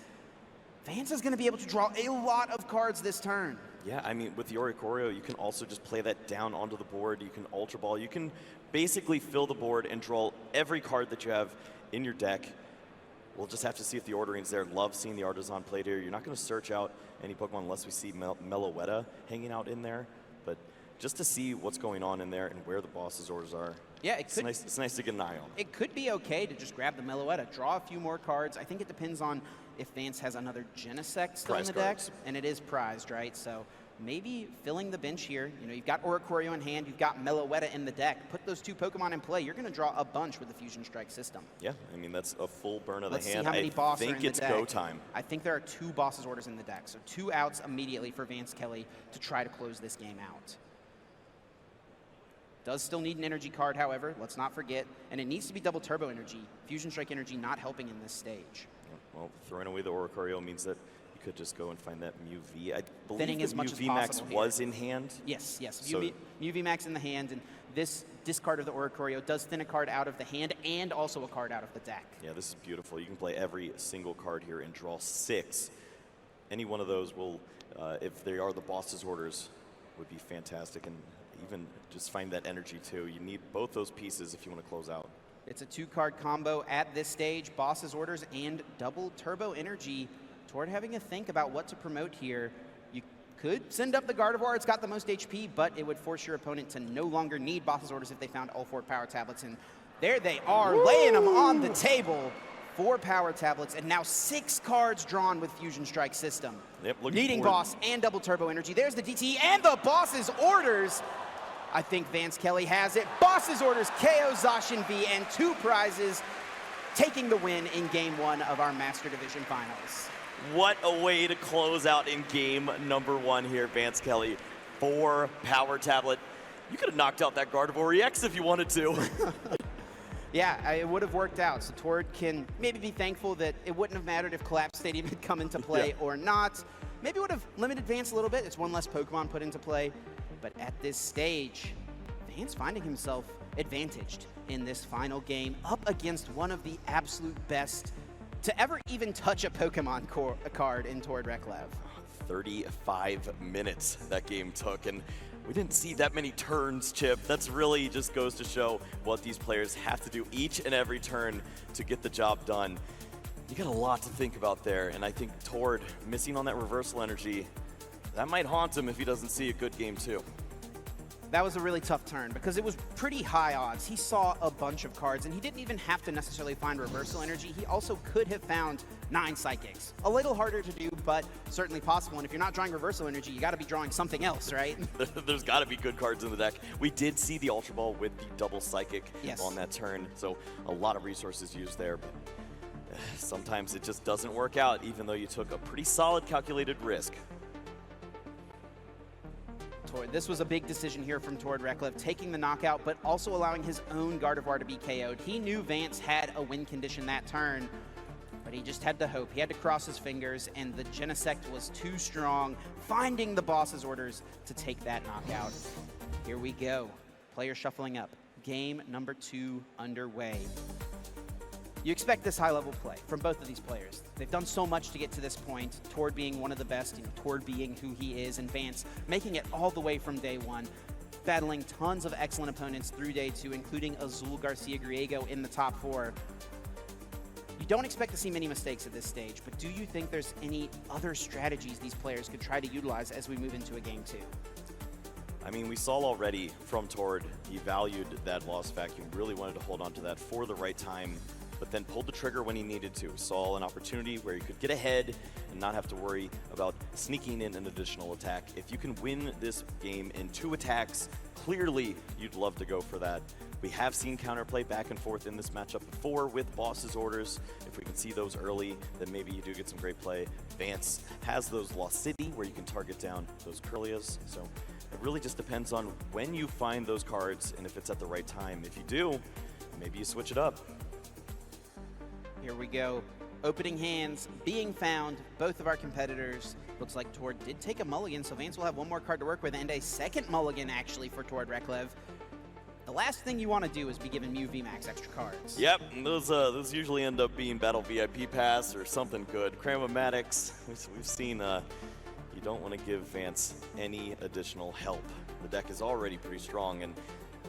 Vance is going to be able to draw a lot of cards this turn. Yeah, I mean, with the Oricorio, you can also just play that down onto the board. You can Ultra Ball. You can basically fill the board and draw every card that you have in your deck. We'll just have to see if the ordering's there. Love seeing the Artisan played here. You're not going to search out any Pokemon unless we see Meloetta hanging out in there. But just to see what's going on in there and where the boss's orders are. Yeah, It's nice to get an eye on. It could be okay to just grab the Meloetta, draw a few more cards. I think it depends on if Vance has another Genesect still in the deck, and it is prized, right? So maybe filling the bench here. You know, you've got Oricorio in hand, you've got Meloetta in the deck. Put those 2 Pokemon in play. You're going to draw a bunch with the Fusion Strike system. Yeah, I mean, that's a full burn of Let's the hand. See how many bosses I think are in it's the deck. go time. I think there are 2 bosses orders in the deck, so 2 outs immediately for Vance Kelley to try to close this game out. Does still need an energy card, however, let's not forget, and it needs to be double turbo energy. Fusion Strike energy not helping in this stage. Well, throwing away the Oricorio means that you could just go and find that Mew V. I believe Thinning as much Mew as VMAX possible was here. in hand. Yes, yes. So Mew VMAX in the hand, and this discard of the Oricorio does thin a card out of the hand and also a card out of the deck. Yeah, this is beautiful. You can play every single card here and draw 6. Any one of those will, if they are the boss's orders, would be fantastic. And even just find that energy too. You need both those pieces if you want to close out. It's a 2-card combo at this stage, boss's orders and double turbo energy. Toward having a think about what to promote here. You could send up the Gardevoir, it's got the most HP, but it would force your opponent to no longer need boss's orders if they found all 4 power tablets. And there they are, laying them on the table. 4 power tablets, and now 6 cards drawn with Fusion Strike system. Yep, needing boss and double turbo energy. There's the DT and the boss's orders. I think Vance Kelley has it. Boss's orders, KO Zacian V, and 2 prizes, taking the win in Game 1 of our Master Division Finals. What a way to close out in game number 1 here, Vance Kelley. 4 power tablet. You could have knocked out that Gardevoir EX if you wanted to. Yeah, it would have worked out. So Tord can maybe be thankful that it wouldn't have mattered if Collapse Stadium had come into play or not. Maybe it would have limited Vance a little bit. It's 1 less Pokemon put into play. But at this stage, Vance finding himself advantaged in this final game up against one of the absolute best to ever even touch a Pokemon card in Tord Reklev. 35 minutes that game took, and we didn't see that many turns, Chip. That's really just goes to show what these players have to do each and every turn to get the job done. You got a lot to think about there, and I think Tord missing on that reversal energy, that might haunt him if he doesn't see a good game too. That was a really tough turn because it was pretty high odds. He saw a bunch of cards, and he didn't even have to necessarily find reversal energy. He also could have found 9 psychics. A little harder to do, but certainly possible. And if you're not drawing reversal energy, you got to be drawing something else, right? There's got to be good cards in the deck. We did see the Ultra Ball with the double psychic on that turn, so a lot of resources used there. But sometimes it just doesn't work out, even though you took a pretty solid calculated risk. This was a big decision here from Tord Reklev, taking the knockout, but also allowing his own Gardevoir to be KO'd. He knew Vance had a win condition that turn, but he just had to hope. He had to cross his fingers, and the Genesect was too strong, finding the boss's orders to take that knockout. Here we go. Players shuffling up. Game number 2 underway. You expect this high-level play from both of these players. They've done so much to get to this point, Tord being one of the best, Tord being who he is, and Vance making it all the way from day 1, battling tons of excellent opponents through day 2, including Azul Garcia Griego in the top 4. You don't expect to see many mistakes at this stage, but do you think there's any other strategies these players could try to utilize as we move into a game 2? I mean, we saw already from Tord, he valued that lost vacuum, really wanted to hold on to that for the right time, but then pulled the trigger when he needed to. Saw an opportunity where he could get ahead and not have to worry about sneaking in an additional attack. If you can win this game in 2 attacks, clearly you'd love to go for that. We have seen counterplay back and forth in this matchup before with boss's orders. If we can see those early, then maybe you do get some great play. Vance has those Lost City where you can target down those Curlias. So it really just depends on when you find those cards and if it's at the right time. If you do, maybe you switch it up. Here we go. Opening hands being found. Both of our competitors. Looks like Tord did take a mulligan, so Vance will have 1 more card to work with, and a second mulligan actually for Tord Reklev. The last thing you want to do is be giving Mew VMAX extra cards. Yep, and those usually end up being Battle VIP Pass or something good. Cramomatics, we've seen you don't want to give Vance any additional help. The deck is already pretty strong, and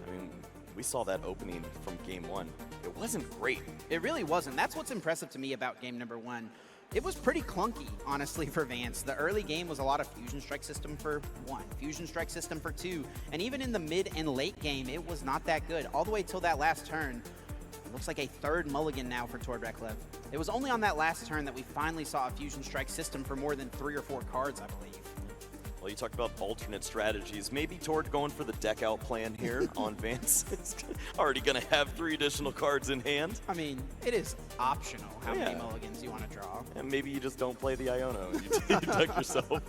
I mean, we saw that opening from game 1. It wasn't great. It really wasn't. That's what's impressive to me about game number 1. It was pretty clunky, honestly, for Vance. The early game was a lot of Fusion Strike System for 1, Fusion Strike System for 2, and even in the mid and late game, it was not that good. All the way till that last turn, it looks like a third mulligan now for Tord Reklev. It was only on that last turn that we finally saw a Fusion Strike System for more than 3 or 4 cards, I believe. Well, you talked about alternate strategies. Maybe Tord going for the deck out plan here on Vance. It's already going to have 3 additional cards in hand. I mean, it is optional how many mulligans you want to draw. And maybe you just don't play the Iono and you deck yourself.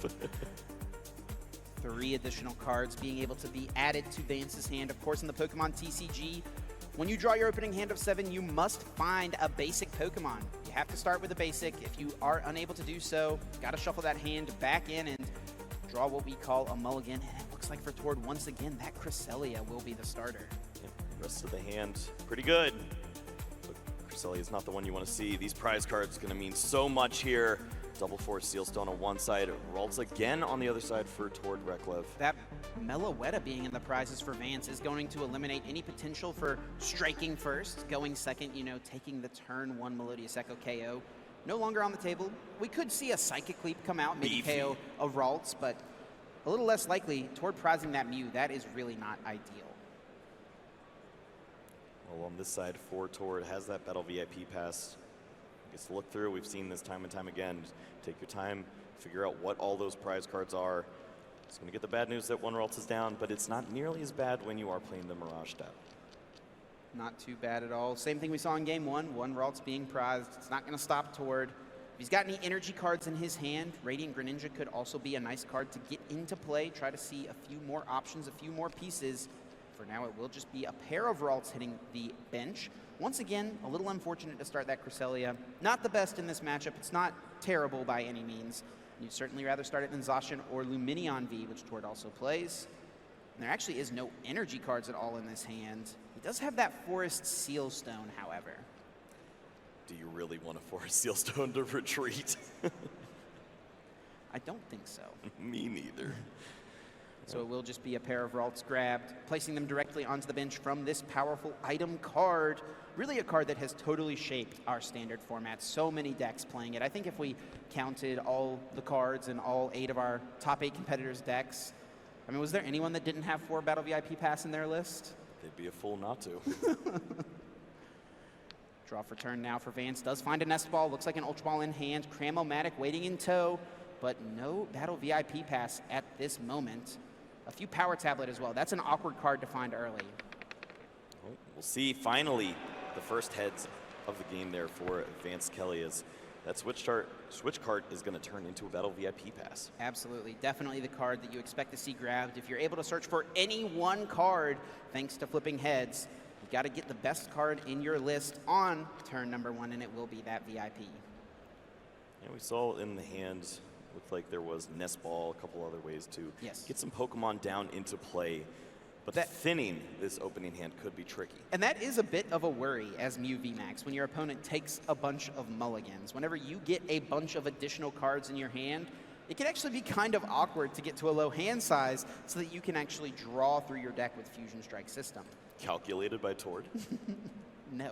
3 additional cards being able to be added to Vance's hand. Of course, in the Pokemon TCG, when you draw your opening hand of 7, you must find a basic Pokemon. You have to start with a basic. If you are unable to do so, got to shuffle that hand back in and draw what we call a mulligan. And it looks like for Tord, once again, that Cresselia will be the starter. Yeah, rest of the hand, pretty good. But Cresselia is not the one you want to see. These prize cards are going to mean so much here. Double Force Sealstone on one side, Ralts again on the other side for Tord Reklev. That Meloetta being in the prizes for Vance is going to eliminate any potential for striking first, going second, you know, taking the turn 1 Melodious Echo KO. No longer on the table. We could see a Psychic Leap come out, maybe KO of Ralts, but a little less likely. Tord prizing that Mew, that is really not ideal. Well, on this side, for Tord has that Battle VIP pass. Gets to look through. We've seen this time and time again. Take your time, figure out what all those prize cards are. It's going to get the bad news that 1 Ralts is down, but it's not nearly as bad when you are playing the Mirage deck. Not too bad at all. Same thing we saw in game 1 Ralts being prized. It's not going to stop Tord. If he's got any energy cards in his hand, Radiant Greninja could also be a nice card to get into play. Try to see a few more options, a few more pieces. For now, it will just be a pair of Ralts hitting the bench. Once again, a little unfortunate to start that Cresselia. Not the best in this matchup. It's not terrible by any means. You'd certainly rather start it than Zacian or Luminion V, which Tord also plays. And there actually is no energy cards at all in this hand. He does have that Forest Sealstone, however. Do you really want a Forest Sealstone to retreat? I don't think so. Me neither. So it will just be a pair of Ralts grabbed, placing them directly onto the bench from this powerful item card. Really a card that has totally shaped our standard format. So many decks playing it. I think if we counted all the cards and all 8 of our top 8 competitors' decks, I mean, was there anyone that didn't have 4 Battle VIP Pass in their list? They'd be a fool not to. Draw for turn now for Vance. Does find a Nest Ball. Looks like an Ultra Ball in hand. Cram-O-Matic waiting in tow, but no Battle VIP Pass at this moment. A few Power Tablet as well. That's an awkward card to find early. We'll see finally the first heads of the game there for Vance Kelley as that switch card is going to turn into a Battle VIP Pass. Absolutely. Definitely the card that you expect to see grabbed. If you're able to search for any one card, thanks to flipping heads, you got to get the best card in your list on turn number 1, and it will be that VIP. And we saw in the hand, looked like there was Nest Ball, a couple other ways to get some Pokemon down into play. But thinning this opening hand could be tricky. And that is a bit of a worry as Mew VMAX when your opponent takes a bunch of mulligans. Whenever you get a bunch of additional cards in your hand, it can actually be kind of awkward to get to a low hand size so that you can actually draw through your deck with Fusion Strike System. Calculated by Tord? No.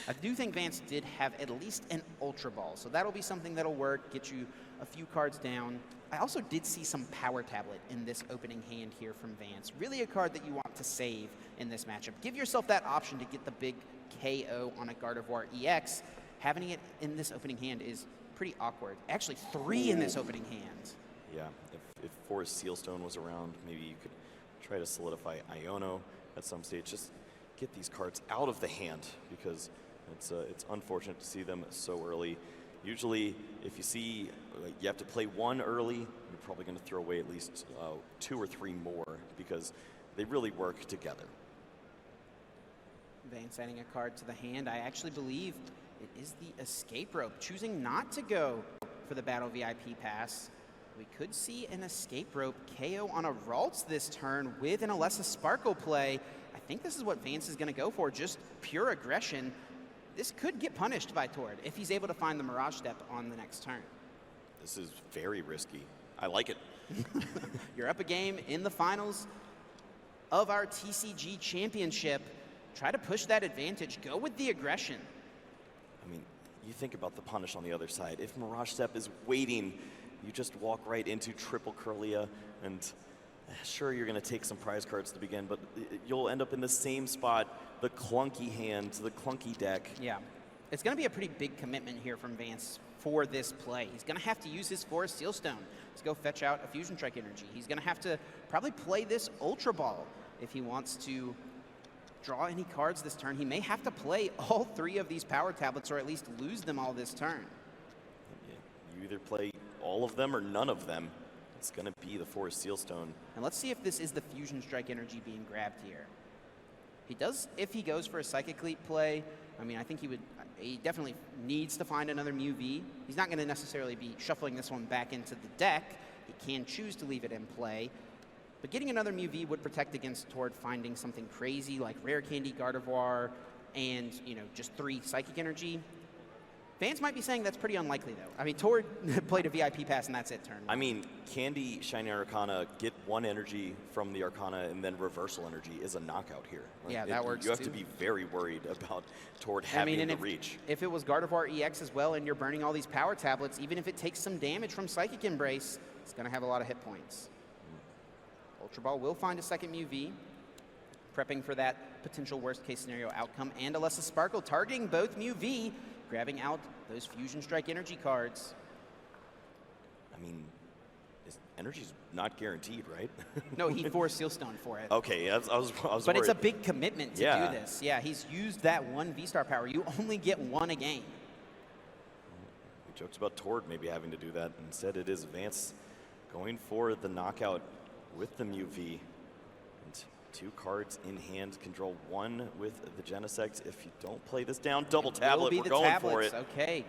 I do think Vance did have at least an Ultra Ball, so that'll be something that'll work, get you a few cards down. I also did see some Power Tablet in this opening hand here from Vance. Really a card that you want to save in this matchup. Give yourself that option to get the big KO on a Gardevoir EX. Having it in this opening hand is pretty awkward. Actually, 3 in this opening hand. Yeah, if Forest Sealstone was around, maybe you could try to solidify Iono at some stage. Just get these cards out of the hand because it's unfortunate to see them so early. Usually, if you see you have to play 1 early, you're probably going to throw away at least 2 or 3 more because they really work together. Vance adding a card to the hand. I actually believe it is the Escape Rope, choosing not to go for the Battle VIP Pass. We could see an Escape Rope KO on a Ralts this turn with an Alessa Sparkle play. I think this is what Vance is going to go for, just pure aggression. This could get punished by Tord if he's able to find the Mirage Step on the next turn. This is very risky. I like it. You're up a game in the finals of our TCG championship. Try to push that advantage. Go with the aggression. I mean, you think about the punish on the other side. If Mirage Step is waiting, you just walk right into triple Kirlia, and sure, you're going to take some prize cards to begin, but you'll end up in the same spot, the clunky hands, the clunky deck. Yeah. It's going to be a pretty big commitment here from Vance for this play. He's going to have to use his Forest Sealstone to go fetch out a Fusion Strike Energy. He's going to have to probably play this Ultra Ball if he wants to draw any cards this turn. He may have to play all 3 of these Power Tablets, or at least lose them all this turn. Yeah, you either play all of them or none of them. It's going to be the Forest Sealstone. And let's see if this is the Fusion Strike Energy being grabbed here. He does, if he goes for a Psychic Leap play, I mean, I think he definitely needs to find another Mew-V. He's not going to necessarily be shuffling this one back into the deck. He can choose to leave it in play. But getting another Mew-V would protect against Tord finding something crazy like Rare Candy, Gardevoir, and, you know, just 3 Psychic Energy. Fans might be saying that's pretty unlikely, though. I mean, Tord played a VIP pass, and that's it, turn 1. I mean, Candy, Shiny Arcana, get 1 energy from the Arcana, and then Reversal Energy is a knockout here. Like, yeah, that works, You have too. to be very worried about Tord having the reach. If it was Gardevoir EX as well, and you're burning all these Power Tablets, even if it takes some damage from Psychic Embrace, it's going to have a lot of hit points. Ultra Ball will find a second Mew-V, prepping for that potential worst-case scenario outcome, and Alessa Sparkle targeting both Mew-V, grabbing out those Fusion Strike Energy cards. I mean, energy's not guaranteed, right? No, he forced Sealstone for it. Okay, I was But worried. it's a big commitment to do this. Yeah, he's used that 1 V-Star power. You only get 1 a game. We joked about Tord maybe having to do that. Instead, it is Vance going for the knockout with the Mew-V. And 2 cards in hand, can draw 1 with the Genesect. If you don't play this down, double tablet, we're going for it. Okay.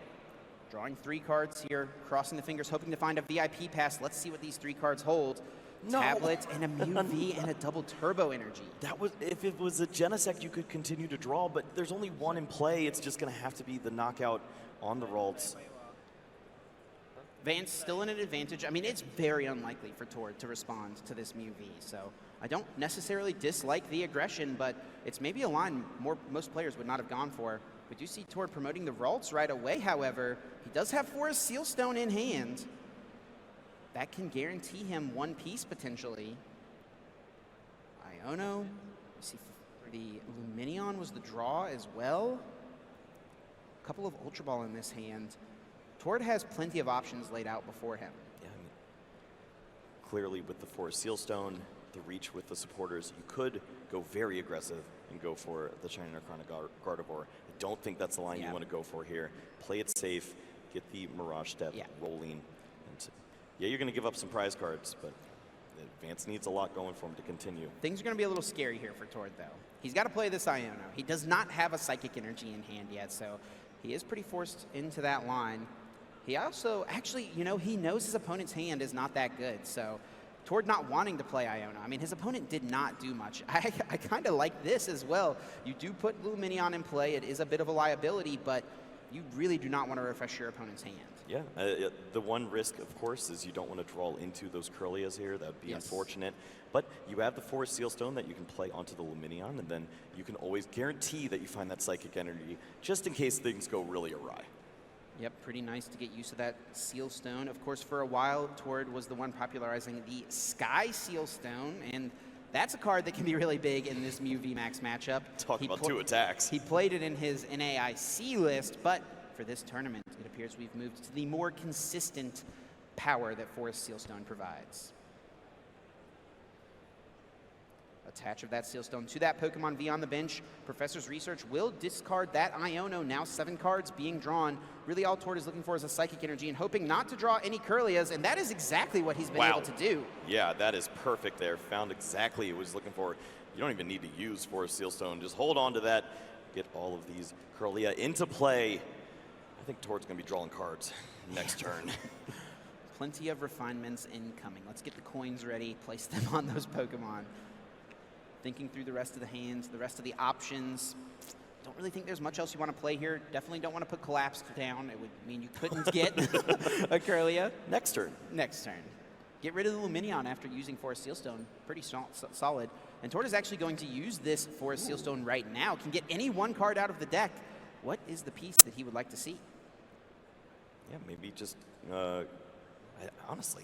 Drawing 3 cards here, crossing the fingers, hoping to find a VIP pass. Let's see what these 3 cards hold. No. Tablet and a Mew-V and a double Turbo Energy. That was, if it was a Genesect, you could continue to draw, but there's only 1 in play. It's just going to have to be the knockout on the Ralts. Vance still in an advantage. I mean, it's very unlikely for Tord to respond to this Mew-V, so I don't necessarily dislike the aggression, but it's maybe a line most players would not have gone for. We do see Tord promoting the Ralts right away, however. He does have Forest Sealstone in hand. That can guarantee him 1 piece, potentially. Iono. You see the Luminion was the draw as well. A couple of Ultra Ball in this hand. Tord has plenty of options laid out before him. Yeah, I mean, clearly with the Forest Sealstone, the reach with the supporters, you could go very aggressive and go for the Shiny Arcana Gardevoir. I don't think that's the line you want to go for here. Play it safe, get the Mirage Step rolling. And yeah, you're going to give up some prize cards, but Vance needs a lot going for him to continue. Things are going to be a little scary here for Tord, though. He's got to play this Iono. He does not have a Psychic Energy in hand yet, so he is pretty forced into that line. He also, actually, you know, he knows his opponent's hand is not that good, so Tord not wanting to play Iono. I mean, his opponent did not do much. I kind of like this as well. You do put Luminion in play. It is a bit of a liability, but you really do not want to refresh your opponent's hand. Yeah, the one risk, of course, is you don't want to draw into those Kirlias here. That would be unfortunate. But you have the Forest Sealstone that you can play onto the Luminion, and then you can always guarantee that you find that Psychic Energy just in case things go really awry. Yep, pretty nice to get used to that Sealstone. Of course, for a while, Tord was the one popularizing the Sky Sealstone, and that's a card that can be really big in this Mew VMAX matchup. Talk about 2 attacks. He played it in his NAIC list, but for this tournament, it appears we've moved to the more consistent power that Forest Sealstone provides. Attach of that Sealstone to that Pokemon V on the bench. Professor's Research will discard that Iono. Now 7 cards being drawn. Really all Tord is looking for is a Psychic Energy and hoping not to draw any Kirlias, and that is exactly what he's been able to do. Yeah, that is perfect there. Found exactly what he was looking for. You don't even need to use Forest Sealstone. Just hold on to that. Get all of these Kirlia into play. I think Tord's going to be drawing cards next turn. Plenty of refinements incoming. Let's get the coins ready. Place them on those Pokemon. Thinking through the rest of the hands, the rest of the options. Don't really think there's much else you want to play here. Definitely don't want to put Collapse down. It would mean you couldn't get a Kirlia. Next turn. Next turn. Get rid of the Luminion after using Forest Sealstone. Pretty solid. And Tord is actually going to use this Forest Sealstone right now. Can get any 1 card out of the deck. What is the piece that he would like to see? Yeah, maybe just, honestly.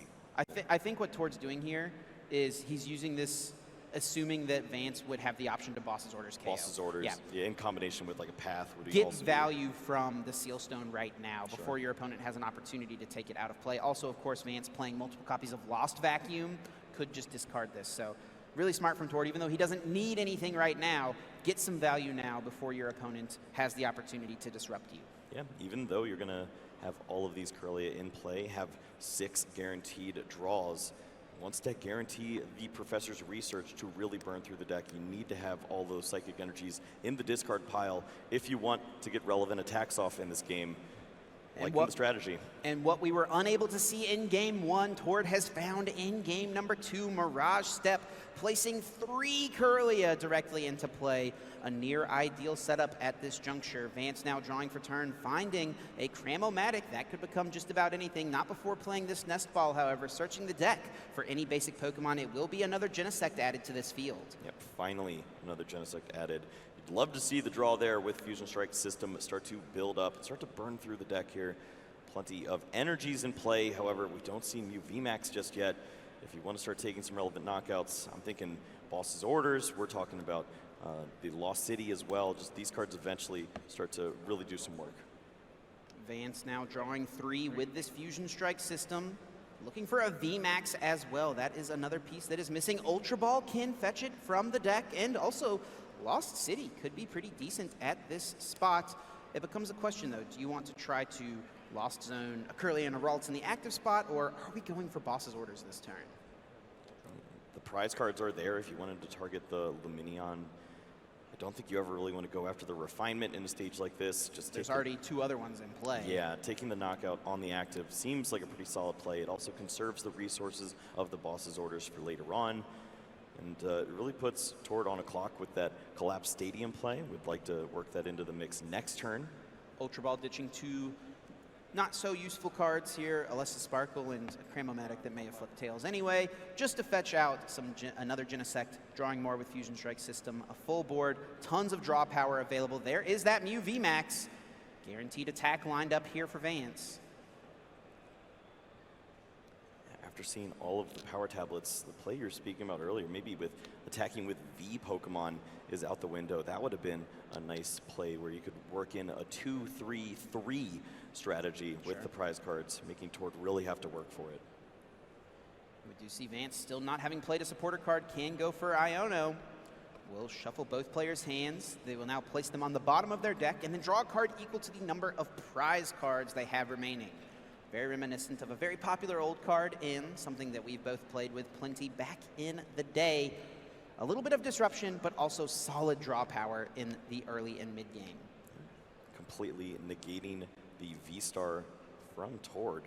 I think what Tord's doing here is he's using this, assuming that Vance would have the option to Boss's Orders KO. Boss's Orders, yeah, in combination with like a path. Would Get also value from the Seal Stone right now before your opponent has an opportunity to take it out of play. Also, of course, Vance playing multiple copies of Lost Vacuum could just discard this. So really smart from Tord, even though he doesn't need anything right now, get some value now before your opponent has the opportunity to disrupt you. Yeah, even though you're going to have all of these Corellia in play, have 6 guaranteed draws. Once that guarantee the Professor's Research to really burn through the deck, you need to have all those Psychic Energies in the discard pile if you want to get relevant attacks off in this game, like the strategy. And what we were unable to see in Game 1, Tord has found in Game number 2, Mirage Step, placing 3 Corellia directly into play. A near ideal setup at this juncture. Vance now drawing for turn, finding a Cramomatic. That could become just about anything. Not before playing this Nest Ball, however. Searching the deck for any basic Pokemon. It will be another Genesect added to this field. Yep, finally another Genesect added. You'd love to see the draw there with Fusion Strike system start to build up, start to burn through the deck here. Plenty of energies in play. However, we don't see Mew VMAX just yet. If you want to start taking some relevant knockouts, I'm thinking Boss's Orders. We're talking about the Lost City as well. Just these cards eventually start to really do some work. Vance now drawing 3 with this Fusion Strike system. Looking for a VMAX as well. That is another piece that is missing. Ultra Ball can fetch it from the deck, and also Lost City could be pretty decent at this spot. It becomes a question, though. Do you want to try to Lost Zone a Curly and a Ralts in the active spot, or are we going for Boss's Orders this turn? The prize cards are there if you wanted to target the Luminion. I don't think you ever really want to go after the Refinement in a stage like this. Just There's already 2 other ones in play. Yeah, taking the knockout on the active seems like a pretty solid play. It also conserves the resources of the Boss's Orders for later on. And it really puts Tord on a clock with that Collapse Stadium play. We'd like to work that into the mix next turn. Ultra Ball ditching 2 not so useful cards here, Alessa Sparkle and a Cramomatic that may have flipped tails anyway, just to fetch out another Genesect, drawing more with Fusion Strike system, a full board, tons of draw power available. There is that Mew VMAX, guaranteed attack lined up here for Vance. After seeing all of the power tablets, the play you're speaking about earlier, maybe with attacking with V Pokemon is out the window. That would have been a nice play where you could work in a 2-3-3 strategy with the prize cards, making Tord really have to work for it. We do see Vance still not having played a supporter card, can go for Iono. Will shuffle both players' hands. They will now place them on the bottom of their deck and then draw a card equal to the number of prize cards they have remaining. Very reminiscent of a very popular old card in something that we've both played with plenty back in the day. A little bit of disruption, but also solid draw power in the early and mid game. Completely negating the V-Star from Tord.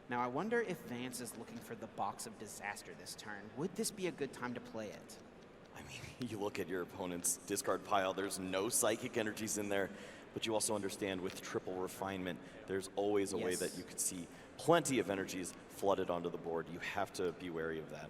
Now I wonder if Vance is looking for the Box of Disaster this turn. Would this be a good time to play it? I mean, you look at your opponent's discard pile, there's no Psychic Energies in there, but you also understand with triple Refinement, there's always a way that you could see plenty of energies flooded onto the board. You have to be wary of that.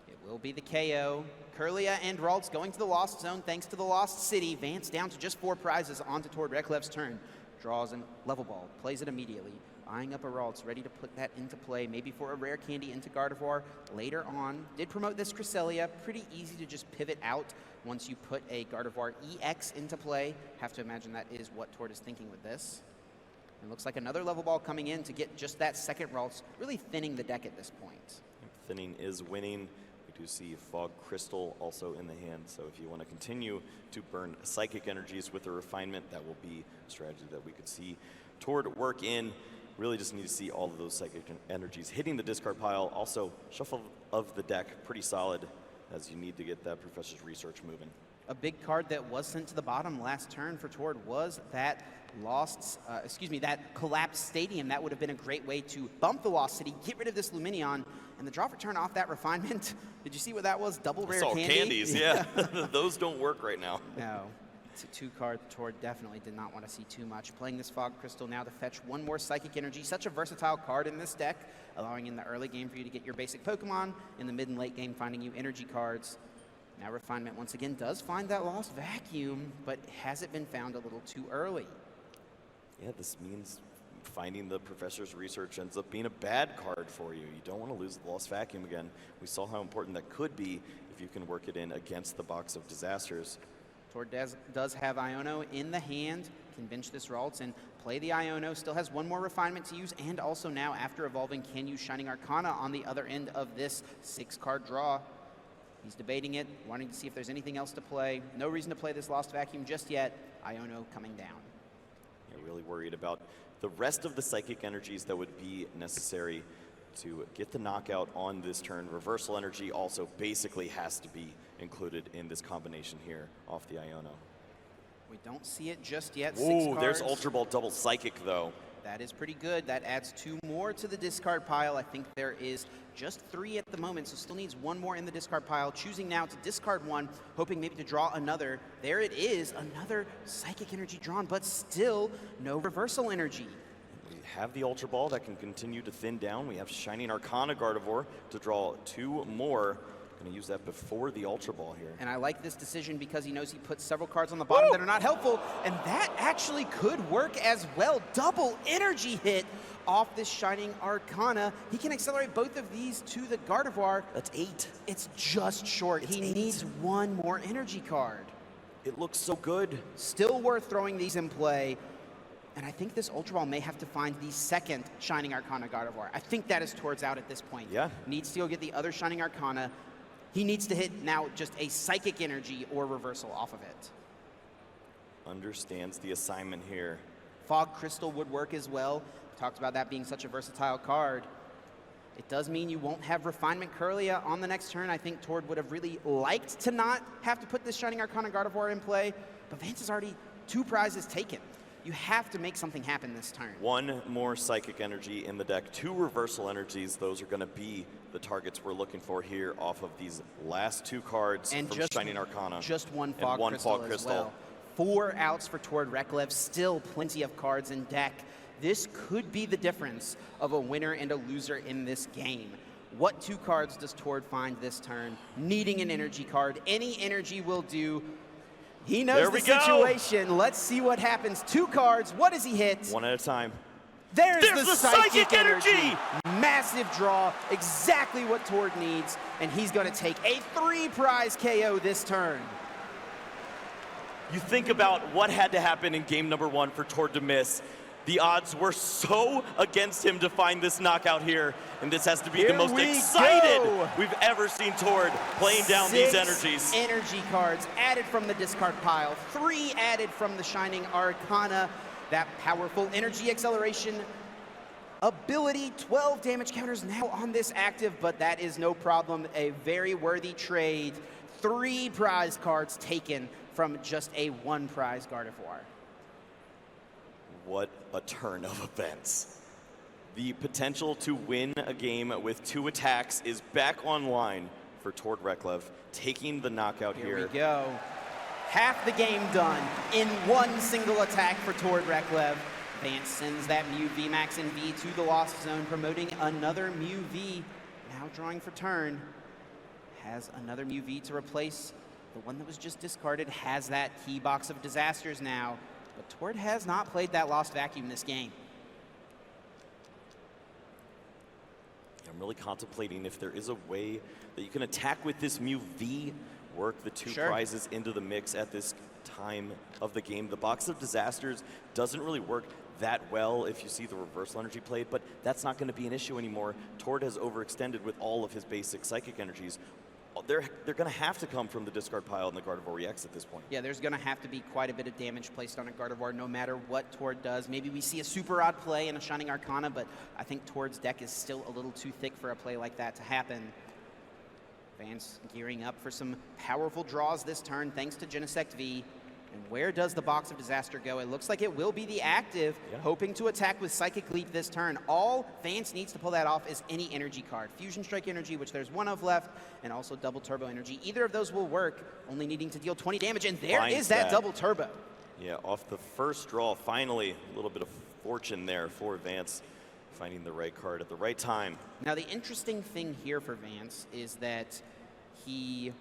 It will be the KO. Curlia and Ralts going to the Lost Zone thanks to the Lost City. Vance down to just 4 prizes onto Tord Reklev's turn. Draws a Level Ball, plays it immediately. Eyeing up a Ralts, ready to put that into play, maybe for a rare candy into Gardevoir later on. Did promote this Cresselia, pretty easy to just pivot out once you put a Gardevoir EX into play. Have to imagine that is what Tord is thinking with this. And looks like another Level Ball coming in to get just that second Ralts, really thinning the deck at this point. Thinning is winning. We do see Fog Crystal also in the hand, so if you want to continue to burn Psychic Energies with the Refinement, that will be a strategy that we could see Tord work in. Really just need to see all of those Psychic Energies hitting the discard pile. Also, shuffle of the deck, pretty solid, as you need to get that Professor's Research moving. A big card that was sent to the bottom last turn for Tord was that that Collapsed Stadium. That would have been a great way to bump the Lost City, get rid of this Luminion, and the draw for turn off that Refinement. Did you see what that was? Double rare candy? Candies, yeah. Those don't work right now. No. It's a 2-card. Tord definitely did not want to see too much. Playing this Fog Crystal now to fetch 1 more Psychic Energy. Such a versatile card in this deck, allowing in the early game for you to get your basic Pokemon, in the mid and late game finding you energy cards. Now Refinement once again does find that Lost Vacuum, but has it been found a little too early? Yeah, this means finding the Professor's Research ends up being a bad card for you. You don't want to lose the Lost Vacuum again. We saw how important that could be if you can work it in against the Box of Disasters. Tord does have Iono in the hand, can bench this Ralts and play the Iono, still has one more refinement to use, and also now, after evolving, can use Shining Arcana on the other end of this 6-card draw. He's debating it, wanting to see if there's anything else to play. No reason to play this Lost Vacuum just yet. Iono coming down. You're really worried about the rest of the Psychic Energies that would be necessary to get the knockout on this turn. Reversal Energy also basically has to be included in this combination here off the Iono. We don't see it just yet. Ooh, there's Ultra Ball double Psychic though. That is pretty good. That adds 2 more to the discard pile. I think there is just 3 at the moment, so still needs 1 more in the discard pile. Choosing now to discard 1, hoping maybe to draw another. There it is, another Psychic Energy drawn, but still no Reversal Energy. We have the Ultra Ball that can continue to thin down. We have Shining Arcana Gardevoir to draw 2 more. Going to use that before the Ultra Ball here. And I like this decision because he knows he puts several cards on the bottom that are not helpful, and that actually could work as well. Double energy hit off this Shining Arcana. He can accelerate both of these to the Gardevoir. That's 8. It's just short. He needs 1 more energy card. It looks so good. Still worth throwing these in play. And I think this Ultra Ball may have to find the second Shining Arcana Gardevoir. I think that is Tord's out at this point. Yeah. Needs to go get the other Shining Arcana. He needs to hit now just a Psychic Energy or Reversal off of it. Understands the assignment here. Fog Crystal would work as well. Talked about that being such a versatile card. It does mean you won't have Refinement Curlia on the next turn. I think Tord would have really liked to not have to put this Shining Arcana Gardevoir in play, but Vance has already 2 prizes taken. You have to make something happen this turn. 1 more Psychic Energy in the deck, 2 Reversal Energies. Those are going to be the targets we're looking for here off of these last 2 cards and from just, Shining Arcana. Just 1 Fog and 1 Crystal Fog as Crystal. well. 4 outs for Tord Reklev, still plenty of cards in deck. This could be the difference of a winner and a loser in this game. What 2 cards does Tord find this turn? Needing an energy card. Any energy will do. He knows the situation. Let's see what happens. 2 cards. What does he hit? 1 at a time. There's the Psychic Energy! Massive draw. Exactly what Tord needs. And he's going to take a 3-prize KO this turn. You think about what had to happen in game number 1 for Tord to miss. The odds were so against him to find this knockout here, and this has to be the most excited we've ever seen Tord playing down these energies. Energy cards added from the discard pile, 3 added from the Shining Arcana. That powerful energy acceleration ability, 12 damage counters now on this active, but that is no problem. A very worthy trade. 3 prize cards taken from just a 1 prize Gardevoir. What a turn of events. The potential to win a game with 2 attacks is back online for Tord Reklev, taking the knockout here. Here we go. Half the game done in 1 single attack for Tord Reklev. Vance sends that Mew VMAX and V to the Lost Zone, promoting another Mew V. Now drawing for turn. Has another Mew V to replace the one that was just discarded. Has that key Box of Disasters now. But Tord has not played that Lost Vacuum this game. I'm really contemplating if there is a way that you can attack with this Mew V, work the 2 prizes into the mix at this time of the game. The Box of Disasters doesn't really work that well if you see the Reversal Energy played, but that's not going to be an issue anymore. Tord has overextended with all of his basic Psychic Energies. They're going to have to come from the discard pile and the Gardevoir EX at this point. Yeah, there's going to have to be quite a bit of damage placed on a Gardevoir no matter what Tord does. Maybe we see a Super Odd play and a Shining Arcana, but I think Tord's deck is still a little too thick for a play like that to happen. Vance gearing up for some powerful draws this turn thanks to Genesect V. And where does the Box of Disaster go? It looks like it will be the active, hoping to attack with Psychic Leap this turn. All Vance needs to pull that off is any energy card. Fusion Strike Energy, which there's 1 of left, and also Double Turbo Energy. Either of those will work, only needing to deal 20 damage, and there is that Double Turbo. Yeah, off the first draw, finally, a little bit of fortune there for Vance, finding the right card at the right time. Now, the interesting thing here for Vance is that he,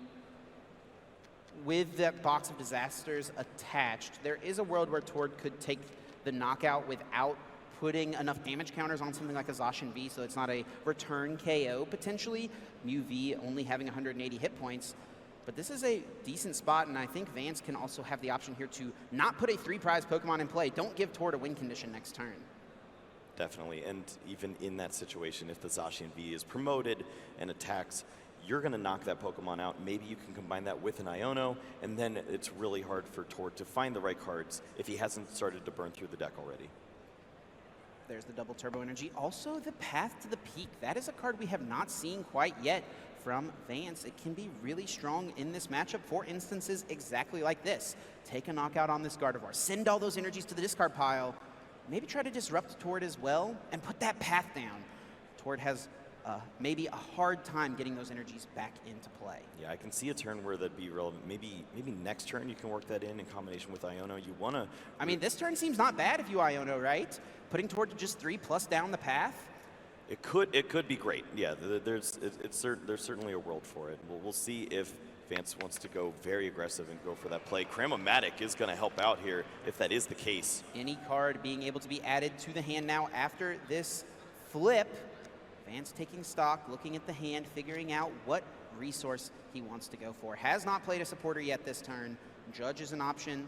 with that Box of Disasters attached, there is a world where Tord could take the knockout without putting enough damage counters on something like a Zacian V so it's not a return KO potentially. Mew V only having 180 hit points. But this is a decent spot, and I think Vance can also have the option here to not put a 3-prize Pokemon in play. Don't give Tord a win condition next turn. Definitely, and even in that situation, if the Zacian V is promoted and attacks, you're going to knock that Pokemon out. Maybe you can combine that with an Iono, and then it's really hard for Tord to find the right cards if he hasn't started to burn through the deck already. There's the double Turbo Energy. Also, the Path to the Peak. That is a card we have not seen quite yet from Vance. It can be really strong in this matchup for instances exactly like this. Take a knockout on this Gardevoir. Send all those energies to the discard pile. Maybe try to disrupt Tord as well and put that path down. Tord has maybe a hard time getting those energies back into play. Yeah, I can see a turn where that'd be relevant. Maybe next turn you can work that in combination with Iono. You want to... I mean, this turn seems not bad if you Iono, right? Putting Tord to just 3 plus down the path. It could be great. Yeah, there's certainly a world for it. We'll see if Vance wants to go very aggressive and go for that play. Cram-O-Matic is going to help out here if that is the case. Any card being able to be added to the hand now after this flip. Vance taking stock, looking at the hand, figuring out what resource he wants to go for. Has not played a supporter yet this turn. Judge is an option.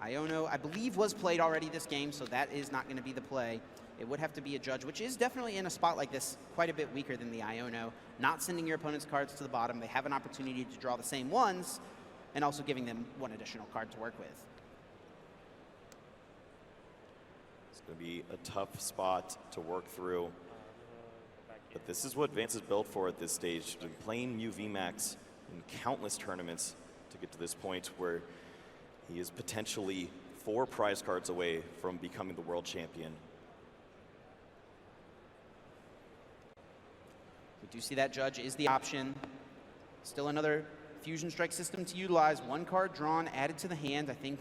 Iono, I believe, was played already this game, so that is not going to be the play. It would have to be a Judge, which is definitely in a spot like this quite a bit weaker than the Iono. Not sending your opponent's cards to the bottom. They have an opportunity to draw the same ones, and also giving them one additional card to work with. It's going to be a tough spot to work through. But this is what Vance is built for at this stage. He's been playing Mew VMAX in countless tournaments to get to this point where he is potentially 4 prize cards away from becoming the world champion. We do see that Judge is the option. Still another Fusion Strike system to utilize. 1 card drawn, added to the hand. I think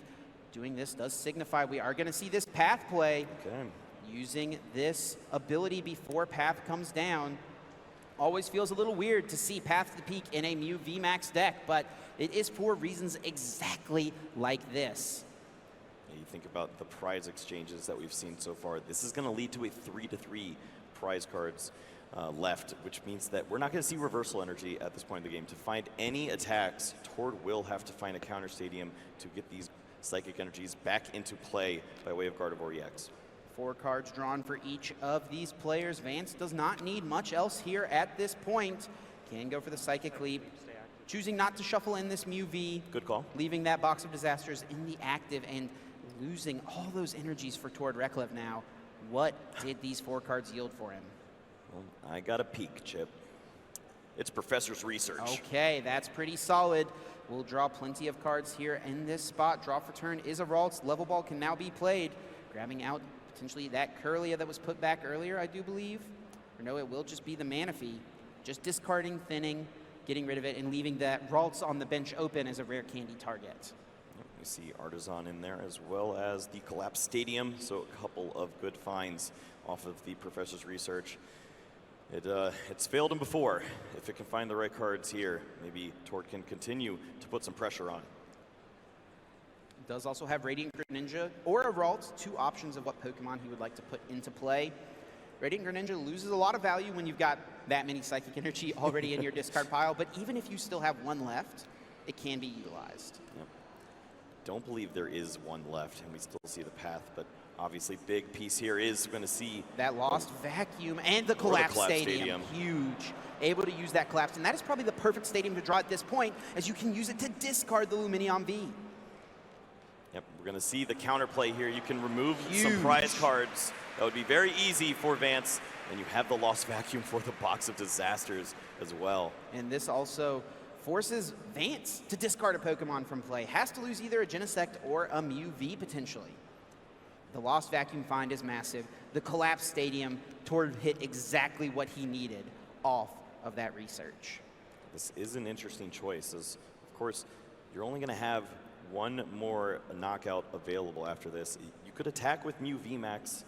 doing this does signify we are going to see this path play. Okay. Using this ability before path comes down. Always feels a little weird to see Path to the Peak in a Mew VMAX deck, but it is for reasons exactly like this. You think about the prize exchanges that we've seen so far. This is going to lead to a 3-3 prize cards left, which means that we're not going to see reversal energy at this point in the game. To find any attacks, Tord will have to find a counter stadium to get these psychic energies back into play by way of Gardevoir EX. 4 cards drawn for each of these players. Vance does not need much else here at this point. Can go for the Psychic Leap. Choosing not to shuffle in this Mew V. Good call. Leaving that Box of Disasters in the active and losing all those energies for Tord Reklev now. What did these 4 cards yield for him? Well, I got a peek, Chip. It's Professor's Research. Okay, that's pretty solid. We'll draw plenty of cards here in this spot. Draw for turn is a Ralts. Level Ball can now be played. Grabbing out potentially that Curlia that was put back earlier, I do believe. Or no, it will just be the Manaphy. Just discarding, thinning, getting rid of it, and leaving that Ralts on the bench open as a rare candy target. We see Artisan in there as well as the Collapse Stadium, so a couple of good finds off of the Professor's Research. It's failed him before. If it can find the right cards here, maybe Tord can continue to put some pressure on. Does also have Radiant Greninja or a Ralts, 2 options of what Pokemon he would like to put into play. Radiant Greninja loses a lot of value when you've got that many Psychic Energy already in your discard pile, but even if you still have 1 left, it can be utilized. Yep. Don't believe there is 1 left, and we still see the path, but obviously big piece here is going to see that Lost Vacuum and the Collapse Stadium. Huge. Able to use that Collapse, and that is probably the perfect stadium to draw at this point, as you can use it to discard the Lumineon V. Yep, we're going to see the counterplay here. You can remove some prize cards. That would be very easy for Vance. And you have the Lost Vacuum for the Box of Disasters as well. And this also forces Vance to discard a Pokemon from play. Has to lose either a Genesect or a Mew V potentially. The Lost Vacuum find is massive. The Collapse Stadium, Tord hit exactly what he needed off of that research. This is an interesting choice, as of course, you're only going to have 1 more knockout available after this. You could attack with Mew VMAX,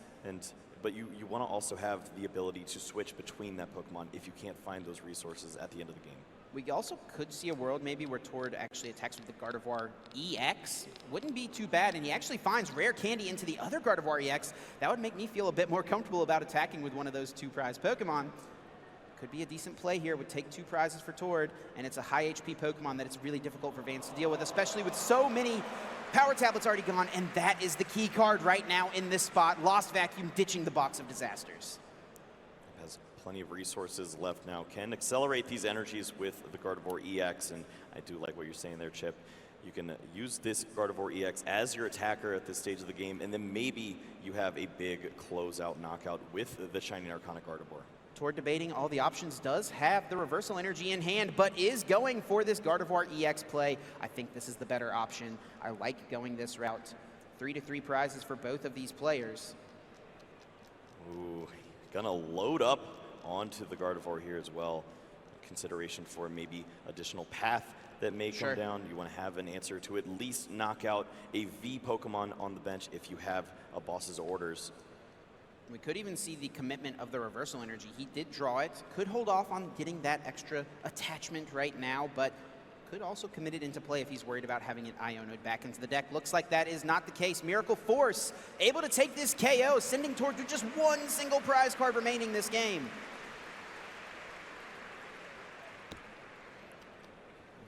but you want to also have the ability to switch between that Pokemon if you can't find those resources at the end of the game. We also could see a world maybe where Tord actually attacks with the Gardevoir EX. Wouldn't be too bad, and he actually finds Rare Candy into the other Gardevoir EX. That would make me feel a bit more comfortable about attacking with one of those 2 prize Pokemon. Could be a decent play here, would take 2 prizes for Tord, and it's a high HP Pokemon that it's really difficult for Vance to deal with, especially with so many Power Tablets already gone, and that is the key card right now in this spot. Lost Vacuum ditching the Box of Disasters. Has plenty of resources left now. Can accelerate these energies with the Gardevoir EX, and I do like what you're saying there, Chip. You can use this Gardevoir EX as your attacker at this stage of the game, and then maybe you have a big closeout knockout with the Shining Arcana Gardevoir. Tord debating all the options, does have the reversal energy in hand, but is going for this Gardevoir EX play. I think this is the better option. I like going this route. 3-3 prizes for both of these players. Ooh, gonna load up onto the Gardevoir here as well. Consideration for maybe additional path that may come down. You want to have an answer to at least knock out a V Pokemon on the bench if you have a boss's orders. We could even see the commitment of the reversal energy. He did draw it, could hold off on getting that extra attachment right now, but could also commit it into play if he's worried about having an Ionoed back into the deck. Looks like that is not the case. Miracle Force able to take this KO, sending Tord to just 1 single prize card remaining this game.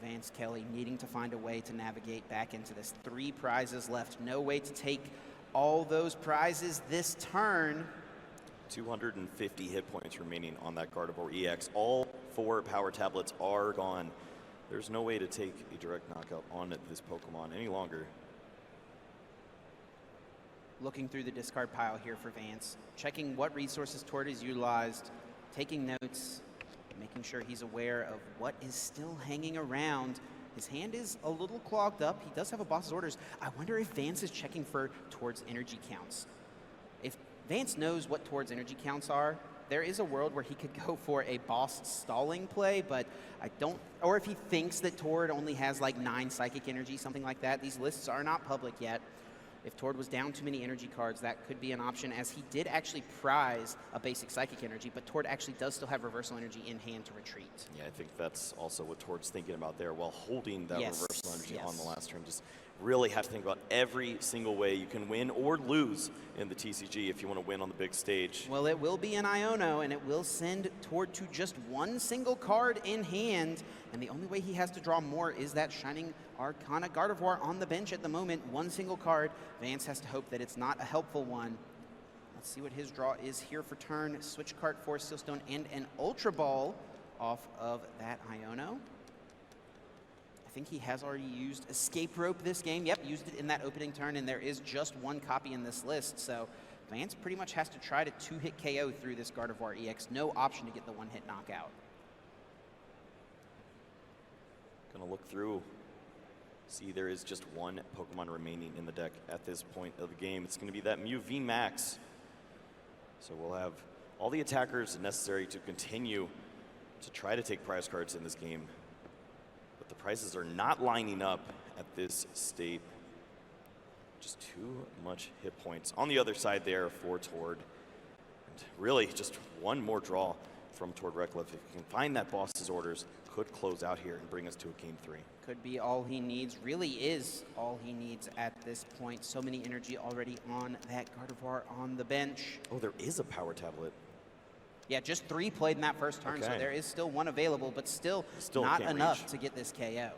Vance Kelley needing to find a way to navigate back into this. 3 prizes left, no way to take all those prizes this turn. 250 hit points remaining on that Gardevoir EX. All 4 power tablets are gone. There's no way to take a direct knockout on this Pokemon any longer. Looking through the discard pile here for Vance, checking what resources Tord has utilized, taking notes, making sure he's aware of what is still hanging around. His hand is a little clogged up. He does have a boss's orders. I wonder if Vance is checking for Tord's energy counts. If Vance knows what Tord's energy counts are, there is a world where he could go for a boss stalling play, but I don't, or if he thinks that Tord only has like 9 psychic energy, something like that. These lists are not public yet. If Tord was down too many energy cards, that could be an option, as he did actually prize a basic psychic energy, but Tord actually does still have reversal energy in hand to retreat. Yeah, I think that's also what Tord's thinking about there while holding that reversal energy on the last turn. Just really have to think about every single way you can win or lose in the TCG if you want to win on the big stage. Well, it will be an Iono, and it will send Tord to just 1 single card in hand, and the only way he has to draw more is that Shining Arcana Gardevoir on the bench at the moment. 1 single card. Vance has to hope that it's not a helpful one. Let's see what his draw is here for turn. Switch card for Sealstone and an Ultra Ball off of that Iono. I think he has already used Escape Rope this game. Yep, used it in that opening turn, and there is just 1 copy in this list. So Vance pretty much has to try to 2-hit KO through this Gardevoir EX. No option to get the 1-hit knockout. Gonna look through. See, there is just 1 Pokemon remaining in the deck at this point of the game. It's gonna be that Mew VMAX. So we'll have all the attackers necessary to continue to try to take prize cards in this game. But the prizes are not lining up at this state. Just too much hit points on the other side there for Tord. And really, just 1 more draw from Tord Reklev. If you can find that boss's orders, could close out here and bring us to a game 3. Could be all he needs, really is all he needs at this point. So many energy already on that Gardevoir on the bench. Oh, there is a power tablet. Yeah, just 3 played in that first turn, so there is still 1 available, but still not enough to get this KO. It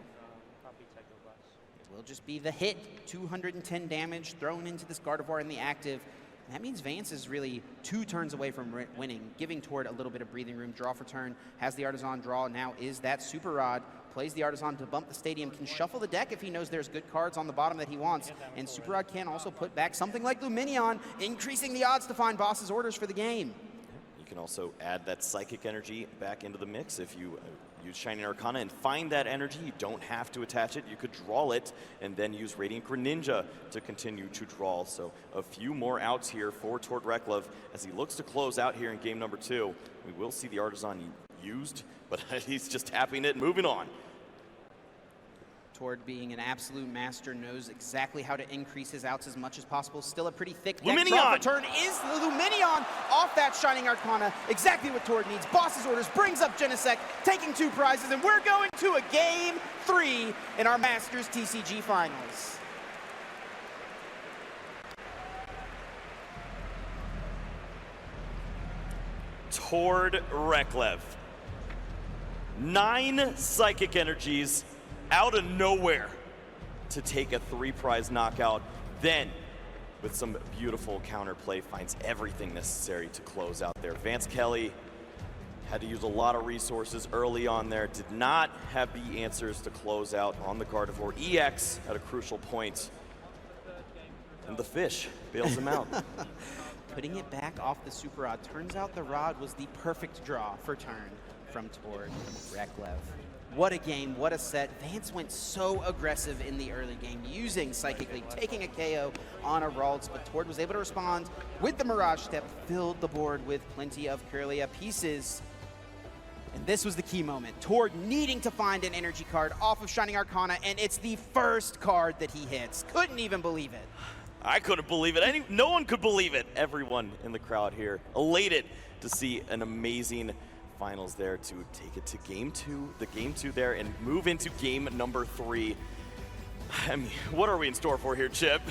will just be the hit, 210 damage thrown into this Gardevoir in the active. And that means Vance is really 2 turns away from winning, giving Tord a little bit of breathing room. Draw for turn, has the Artisan draw, now is that Super Rod. Plays the Artisan to bump the stadium, can shuffle the deck if he knows there's good cards on the bottom that he wants. And Super Rod can also put back something like Lumineon, increasing the odds to find boss's orders for the game. You can also add that psychic energy back into the mix. If you use Shining Arcana and find that energy, you don't have to attach it. You could draw it and then use Radiant Greninja to continue to draw. So a few more outs here for Tord Reklev as he looks to close out here in game number 2. We will see the Artisan used, but he's just tapping it and moving on. Toward being an absolute master knows exactly how to increase his outs as much as possible. Still a pretty thick deck. Draw for turn is Luminion off that Shining Arcana. Exactly what Tord needs. Boss's orders brings up Genesect, taking 2 prizes, and we're going to a Game 3 in our Masters TCG Finals. Toward Reklev. 9 Psychic Energies out of nowhere to take a 3-prize knockout. Then, with some beautiful counterplay, finds everything necessary to close out there. Vance Kelley had to use a lot of resources early on there. Did not have the answers to close out on the Gardevoir EX at a crucial point. And the fish bails him out. Putting it back off the Super Rod. Turns out the Rod was the perfect draw for turn from Tord Reklev. What a game, what a set. Vance went so aggressive in the early game, using Psychic Leap, taking a KO on a Ralts, but Tord was able to respond with the Mirage Step, filled the board with plenty of Kirlia pieces. And this was the key moment. Tord needing to find an energy card off of Shining Arcana, and it's the first card that he hits. Couldn't even believe it. I couldn't believe it. No one could believe it. Everyone in the crowd here elated to see an amazing finals there, to take it to game 2, the game 2 there, and move into game number 3. I mean, what are we in store for here, Chip?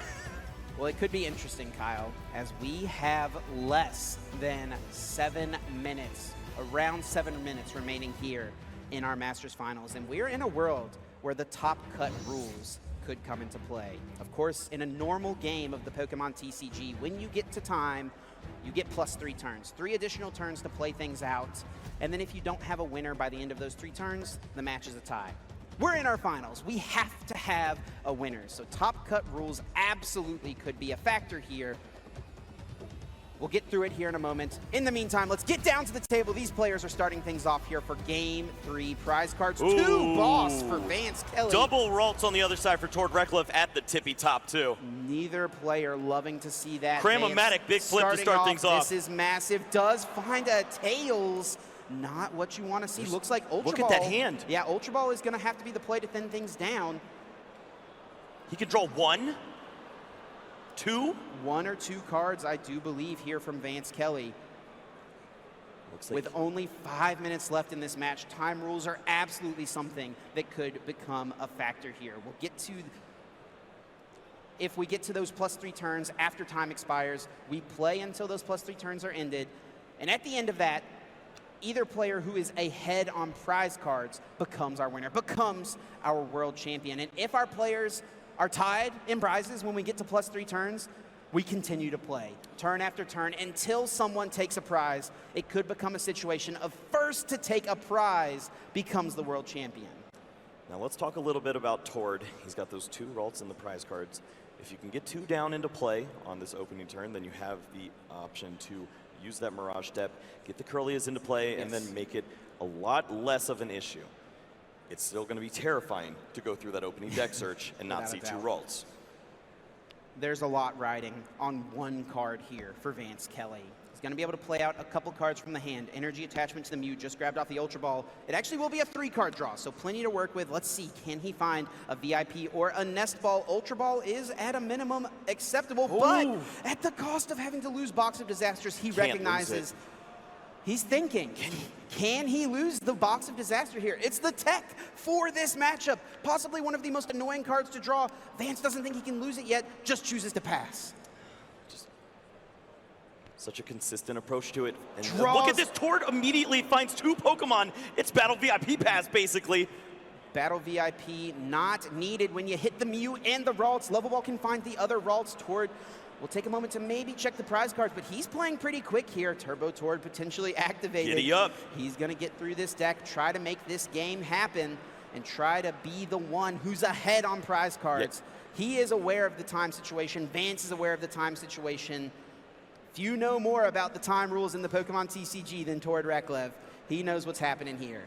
Well, it could be interesting, Kyle, as we have less than 7 minutes, around 7 minutes remaining here in our Masters Finals, and we're in a world where the top cut rules could come into play. Of course, in a normal game of the Pokemon TCG, when you get to time, you get +3 turns, 3 additional turns to play things out. And then if you don't have a winner by the end of those 3 turns, the match is a tie. We're in our finals. We have to have a winner. So top cut rules absolutely could be a factor here. We'll get through it here in a moment. In the meantime, let's get down to the table. These players are starting things off here for game 3. Prize cards, 2 boss for Vance Kelley. Double Ralts on the other side for Tord Reklev at the tippy top, too. Neither player loving to see that. Cram-o-matic, big flip to start things off. This is massive. Does find a Tails. Not what you want to see. Looks like Ultra Ball. Look at that hand. Yeah, Ultra Ball is going to have to be the play to thin things down. He can draw 1, 2? 1 or 2 cards, I do believe, here from Vance Kelley. Looks like with only 5 minutes left in this match, time rules are absolutely something that could become a factor here. We'll get to, if we get to those +3 turns after time expires, we play until those +3 turns are ended. And at the end of that, either player who is ahead on prize cards becomes our winner, becomes our world champion. And if our players are tied in prizes when we get to +3 turns, we continue to play turn after turn until someone takes a prize. It could become a situation of first to take a prize becomes the world champion. Now let's talk a little bit about Tord. He's got those 2 Ralts in the prize cards. If you can get 2 down into play on this opening turn, then you have the option to use that Mirage Step, get the Kirlias into play, and then make it a lot less of an issue. It's still going to be terrifying to go through that opening deck search and not see 2 Ralts. There's a lot riding on 1 card here for Vance Kelley. He's going to be able to play out a couple cards from the hand. Energy attachment to the Mew, just grabbed off the Ultra Ball. It actually will be a 3-card draw, so plenty to work with. Let's see, can he find a VIP or a Nest Ball? Ultra Ball is at a minimum acceptable, but at the cost of having to lose Box of Disasters, he recognizes. He's thinking, can he lose the Box of Disaster here? It's the tech for this matchup. Possibly one of the most annoying cards to draw. Vance doesn't think he can lose it yet, just chooses to pass. Such a consistent approach to it. And look at this, Tord immediately finds 2 Pokemon. It's Battle VIP Pass, basically. Battle VIP not needed when you hit the Mew and the Ralts. Level Ball can find the other Ralts. Tord will take a moment to maybe check the prize cards, but he's playing pretty quick here. Turbo Tord potentially activated. Giddy up. He's going to get through this deck, try to make this game happen, and try to be the one who's ahead on prize cards. He is aware of the time situation. Vance is aware of the time situation. Few know more about the time rules in the Pokemon TCG than Tord Reklev. He knows what's happening here.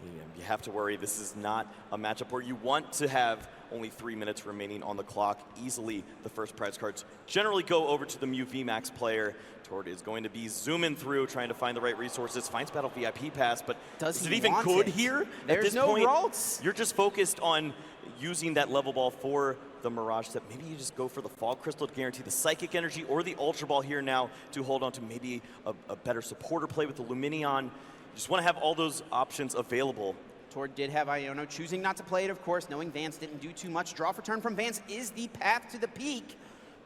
You have to worry. This is not a matchup where you want to have only 3 minutes remaining on the clock. Easily, the first prize cards generally go over to the Mew VMAX player. Tord is going to be zooming through, trying to find the right resources. Finds Battle VIP Pass, but does it even good here? There's At this no point, Ralts. you're just focused on using that level ball for the Mirage Step. Maybe you just go for the Fog Crystal to guarantee the Psychic Energy or the Ultra Ball here now to hold on to maybe a better supporter play with the Luminion. You just want to have all those options available. Tord did have Iono, choosing not to play it, of course, knowing Vance didn't do too much. Draw for turn from Vance is the path to the peak.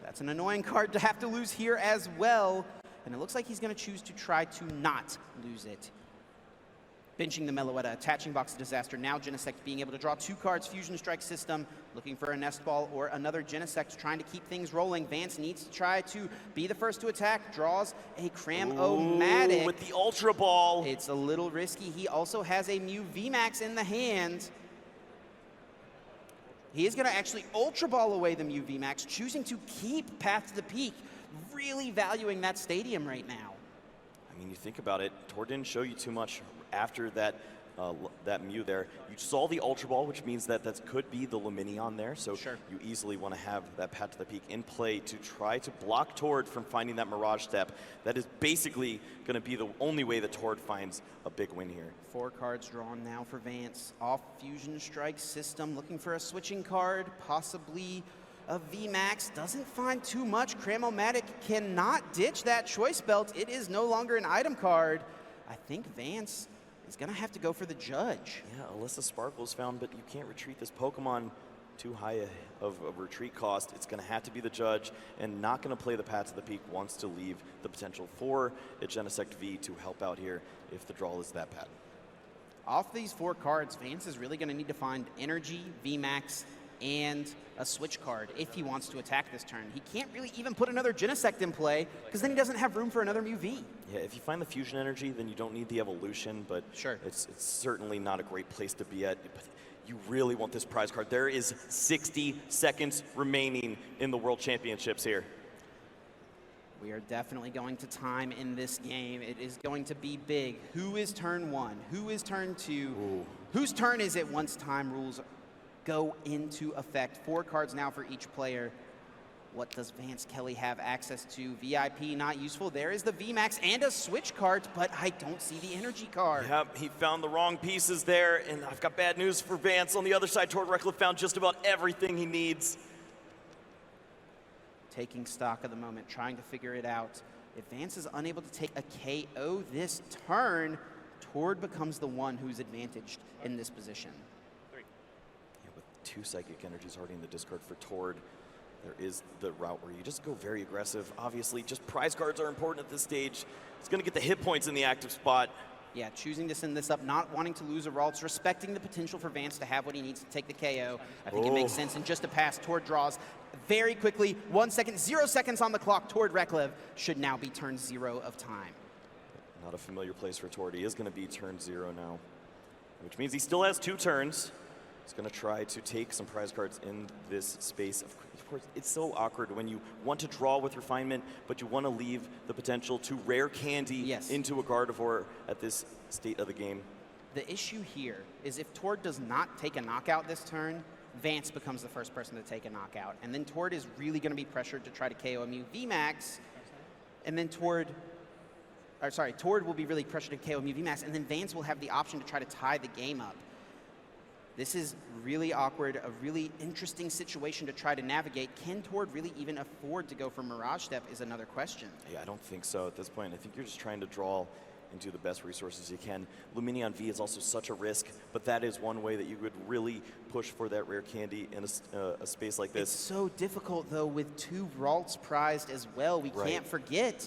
That's an annoying card to have to lose here as well. And it looks like he's going to choose to try to not lose it. Benching the Meloetta, attaching Box of Disaster. Now Genesect being able to draw 2 cards, Fusion Strike system, looking for a Nest Ball or another Genesect, trying to keep things rolling. Vance needs to try to be the first to attack, draws a Cram-O-Matic. With the Ultra Ball. It's a little risky. He also has a Mew VMAX in the hand. He is going to actually Ultra Ball away the Mew VMAX, choosing to keep Path to the Peak, really valuing that stadium right now. I mean, you think about it, Tord didn't show you too much after that that Mew there. You saw the Ultra Ball, which means that that could be the Luminion there, so sure. You easily want to have that Path to the Peak in play to try to block Tord from finding that Mirage Step. That is basically going to be the only way that Tord finds a big win here. 4 cards drawn now for Vance. Off Fusion Strike system, looking for a switching card, possibly a VMAX. Doesn't find too much. Cram-O-Matic cannot ditch that Choice Belt. It is no longer an item card. I think Vance is going to have to go for the Judge. Yeah, Alyssa Sparkle's found, but you can't retreat this Pokemon too high of a retreat cost. It's going to have to be the Judge, and not going to play the Path to the Peak. Wants to leave the potential for a Genesect V to help out here if the draw is that bad. Off these 4 cards, Vance is really going to need to find Energy, VMAX, and a switch card if he wants to attack this turn. He can't really even put another Genesect in play because then he doesn't have room for another Mew V. Yeah, if you find the Fusion Energy, then you don't need the Evolution, but sure. It's certainly not a great place to be at. But you really want this prize card. There is 60 seconds remaining in the World Championships here. We are definitely going to time in this game. It is going to be big. Who is turn 1? Who is turn 2? Ooh. Whose turn is it once time rules go into effect? 4 cards now for each player. What does Vance Kelley have access to? VIP not useful. There is the VMAX and a switch card, but I don't see the energy card. Yep, he found the wrong pieces there, and I've got bad news for Vance. On the other side, Tord Reklev found just about everything he needs. Taking stock of the moment, trying to figure it out. If Vance is unable to take a KO this turn, Tord becomes the one who's advantaged in this position. Yeah, with 2 Psychic Energies already in the discard for Tord, there is the route where you just go very aggressive. Obviously, just prize cards are important at this stage. It's going to get the hit points in the active spot. Yeah, choosing to send this up, not wanting to lose a Ralts, respecting the potential for Vance to have what he needs to take the KO. I think it makes sense. And just a pass, Tord draws very quickly. 1 second, 0 seconds on the clock. Tord Reklev should now be turn 0 of time. Not a familiar place for Tord. He is going to be turn 0 now, which means he still has 2 turns. He's going to try to take some prize cards in this space. Of course, it's so awkward when you want to draw with Refinement, but you want to leave the potential to rare candy into a Gardevoir at this state of the game. The issue here is if Tord does not take a knockout this turn, Vance becomes the first person to take a knockout. And then Tord is really going to be pressured to try to KO a Mew VMAX. And then Tord will be really pressured to KO a Mew VMAX. And then Vance will have the option to try to tie the game up. This is really awkward, a really interesting situation to try to navigate. Can Tord really even afford to go for Mirage Step is another question. Yeah, I don't think so at this point. I think you're just trying to draw into the best resources you can. Luminion V is also such a risk, but that is one way that you would really push for that rare candy in a space like this. It's so difficult, though, with 2 Ralts prized as well. We can't forget,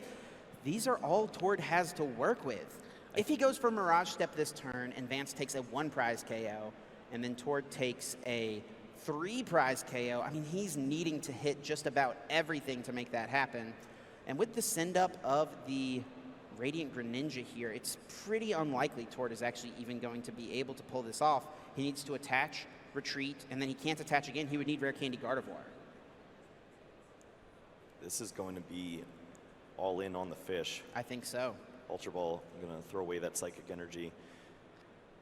these are all Tord has to work with. If he goes for Mirage Step this turn and Vance takes a 1 prize KO, and then Tord takes a 3 prize KO, I mean, he's needing to hit just about everything to make that happen. And with the send-up of the Radiant Greninja here, it's pretty unlikely Tord is actually even going to be able to pull this off. He needs to attach, retreat, and then he can't attach again. He would need Rare Candy Gardevoir. This is going to be all in on the fish. I think so. Ultra Ball, I'm going to throw away that Psychic Energy.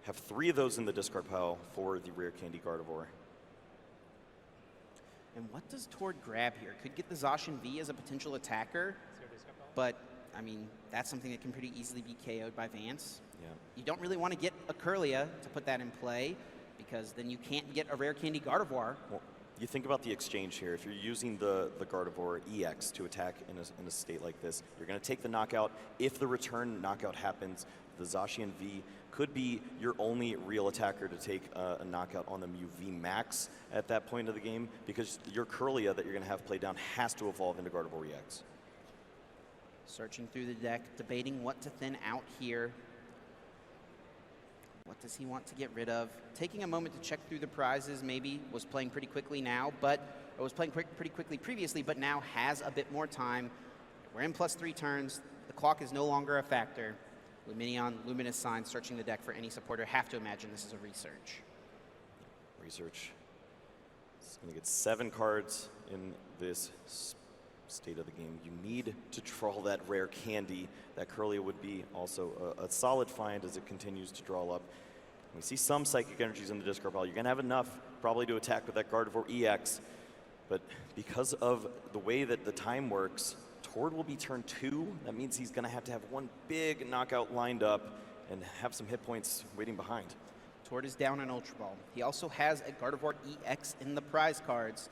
have 3 of those in the discard pile for the Rare Candy Gardevoir. And what does Tord grab here? Could get the Zacian V as a potential attacker, but I mean, that's something that can pretty easily be KO'd by Vance. Yeah. You don't really want to get a Curlia to put that in play, because then you can't get a Rare Candy Gardevoir. Well, you think about the exchange here. If you're using the Gardevoir EX to attack in a state like this, you're going to take the knockout. If the return knockout happens, the Zacian V could be your only real attacker to take a knockout on the Mew VMAX at that point of the game, because your Curlia that you're going to have played down has to evolve into Gardevoir EX. Searching through the deck, debating what to thin out here. What does he want to get rid of? Taking a moment to check through the prizes, maybe was playing pretty quickly now, but it was playing pretty quickly previously, but now has a bit more time. We're in +3 turns. The clock is no longer a factor. Luminion, Luminous Sign, searching the deck for any supporter. Have to imagine this is a research. Research. It's going to get 7 cards in this state of the game. You need to draw that Rare Candy. That Curlia would be also a solid find as it continues to draw up. We see some Psychic Energies in the discard pile. You're going to have enough probably to attack with that Gardevoir EX, but because of the way that the time works, Tord will be turn 2. That means he's going to have one big knockout lined up and have some hit points waiting behind. Tord is down an Ultra Ball. He also has a Gardevoir EX in the prize cards.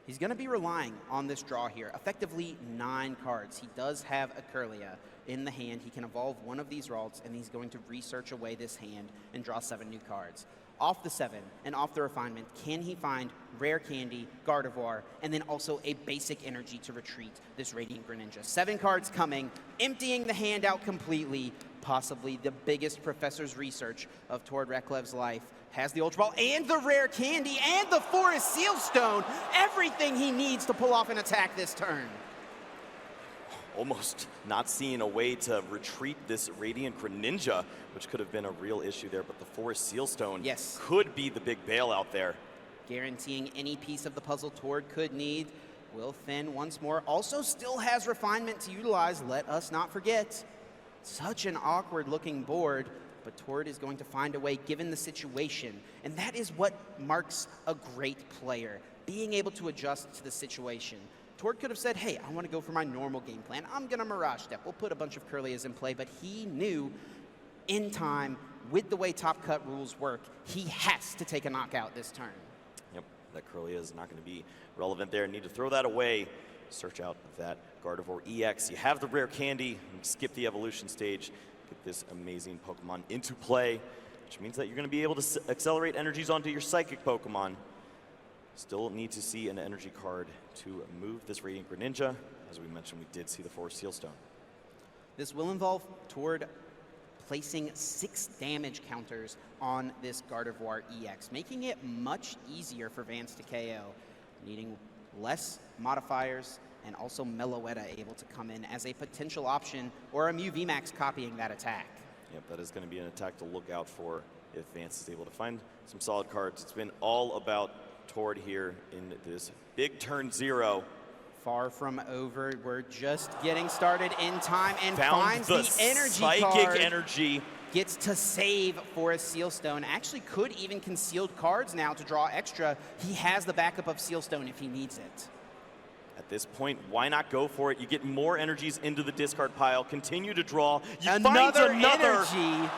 He's going to be relying on this draw here. Effectively 9 cards. He does have a Curlia in the hand. He can evolve one of these Ralts, and he's going to research away this hand and draw 7 new cards. Off the 7 and off the refinement, can he find Rare Candy, Gardevoir, and then also a basic energy to retreat this Radiant Greninja? 7 cards coming, emptying the hand out completely. Possibly the biggest Professor's research of Tord Reklev's life. Has the Ultra Ball and the Rare Candy and the Forest Seal Stone. Everything he needs to pull off an attack this turn. Almost not seeing a way to retreat this Radiant Greninja, which could have been a real issue there, but the Forest Seal Stone could be the big bailout there. Guaranteeing any piece of the puzzle Tord could need. Will thin once more. Also still has refinement to utilize, let us not forget. Such an awkward looking board, but Tord is going to find a way given the situation. And that is what marks a great player, being able to adjust to the situation. Tord could have said, hey, I want to go for my normal game plan. I'm going to Mirage Step. We'll put a bunch of Curlias in play, but he knew in time, with the way Top Cut rules work, he has to take a knockout this turn. Yep, that Curlia is not going to be relevant there. Need to throw that away. Search out that Gardevoir EX. You have the Rare Candy, and skip the evolution stage. Get this amazing Pokemon into play, which means that you're going to be able to accelerate energies onto your Psychic Pokemon. Still need to see an energy card to move this Radiant Greninja. As we mentioned, we did see the Forest Seal Stone. This will involve Tord placing 6 damage counters on this Gardevoir EX, making it much easier for Vance to KO, needing less modifiers and also Meloetta able to come in as a potential option, or a Mew VMAX copying that attack. Yep, that is going to be an attack to look out for if Vance is able to find some solid cards. It's been all about Tord here in this big turn 0. Far from over. We're just getting started in time, and Found finds the energy Psychic card. Energy. Gets to save Forest Seal Stone. Actually could even concealed cards now to draw extra. He has the backup of Seal Stone if he needs it. At this point, why not go for it? You get more energies into the discard pile. Continue to draw. You Another find another energy.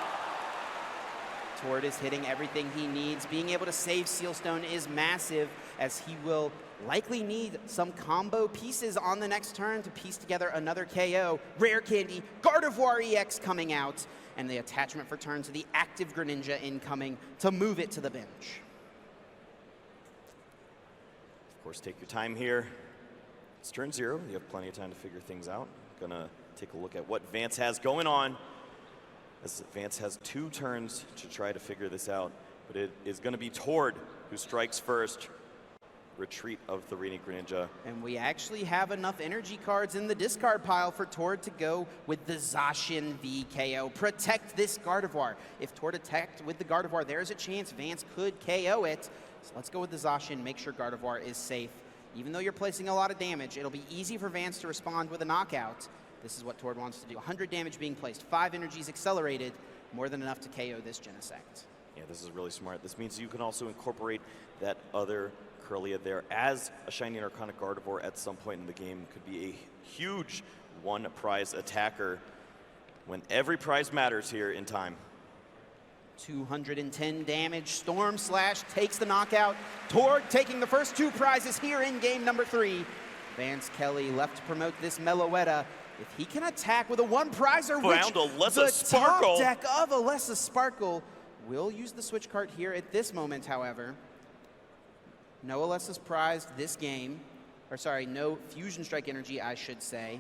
Tord is hitting everything he needs. Being able to save Seal Stone is massive, as he will likely need some combo pieces on the next turn to piece together another KO. Rare Candy, Gardevoir EX coming out, and the attachment for turn to the active Greninja incoming to move it to the bench. Of course, take your time here. It's turn 0. You have plenty of time to figure things out. Gonna take a look at what Vance has going on, as Vance has 2 turns to try to figure this out, but it is gonna be Tord who strikes first. Retreat of the Radiant Greninja. And we actually have enough energy cards in the discard pile for Tord to go with the Zacian V KO. Protect this Gardevoir. If Tord attacked with the Gardevoir, there's a chance Vance could KO it. So let's go with the Zacian, make sure Gardevoir is safe. Even though you're placing a lot of damage, it'll be easy for Vance to respond with a knockout. This is what Tord wants to do. 100 damage being placed, 5 energies accelerated, more than enough to KO this Genesect. Yeah, this is really smart. This means you can also incorporate that other Kirlia there as a Shiny and Arcanic Gardevoir at some point in the game. Could be a huge one-prize attacker when every prize matters here in time. 210 damage. Storm Slash takes the knockout. Torg taking the first 2 prizes here in game number 3. Vance Kelley left to promote this Meloetta. If he can attack with a 1-prizer, which the top deck of Alessa Sparkle will use the switch card here at this moment, however. No Alessa's prized this game. Or sorry, no Fusion Strike Energy, I should say.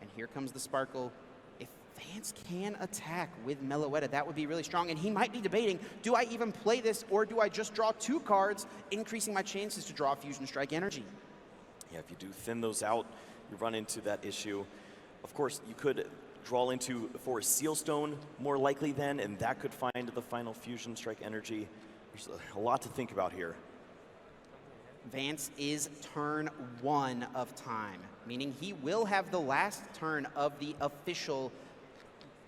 And here comes the Sparkle. If Vance can attack with Meloetta, that would be really strong. And he might be debating, do I even play this or do I just draw 2 cards, increasing my chances to draw Fusion Strike Energy? Yeah, if you do thin those out, you run into that issue. Of course, you could draw into for Sealstone more likely then, and that could find the final Fusion Strike Energy. There's a lot to think about here. Vance is turn 1 of time, meaning he will have the last turn of the official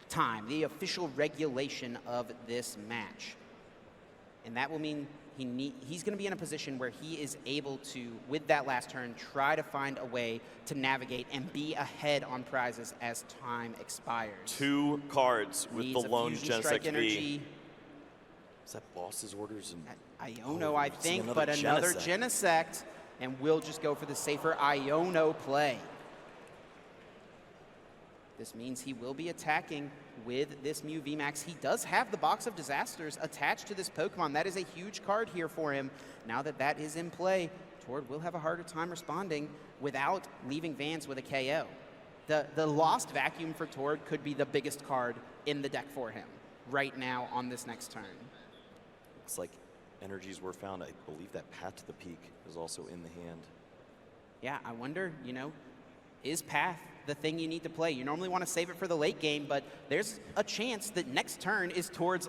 time, the official regulation of this match. And that will mean he's going to be in a position where he is able to, with that last turn, try to find a way to navigate and be ahead on prizes as time expires. 2 cards with Needs the lone Genesect energy. V. Is that Boss's Orders? And Iono, I think, but another Genesect, and we'll just go for the safer Iono play. This means he will be attacking with this Mew VMAX. He does have the Box of Disasters attached to this Pokemon. That is a huge card here for him. Now that that is in play, Tord will have a harder time responding without leaving Vance with a KO. The Lost Vacuum for Tord could be the biggest card in the deck for him right now on this next turn. Looks like energies were found. I believe that Path to the Peak is also in the hand. Yeah, I wonder, you know, is Path the thing you need to play? You normally want to save it for the late game, but there's a chance that next turn is Tord's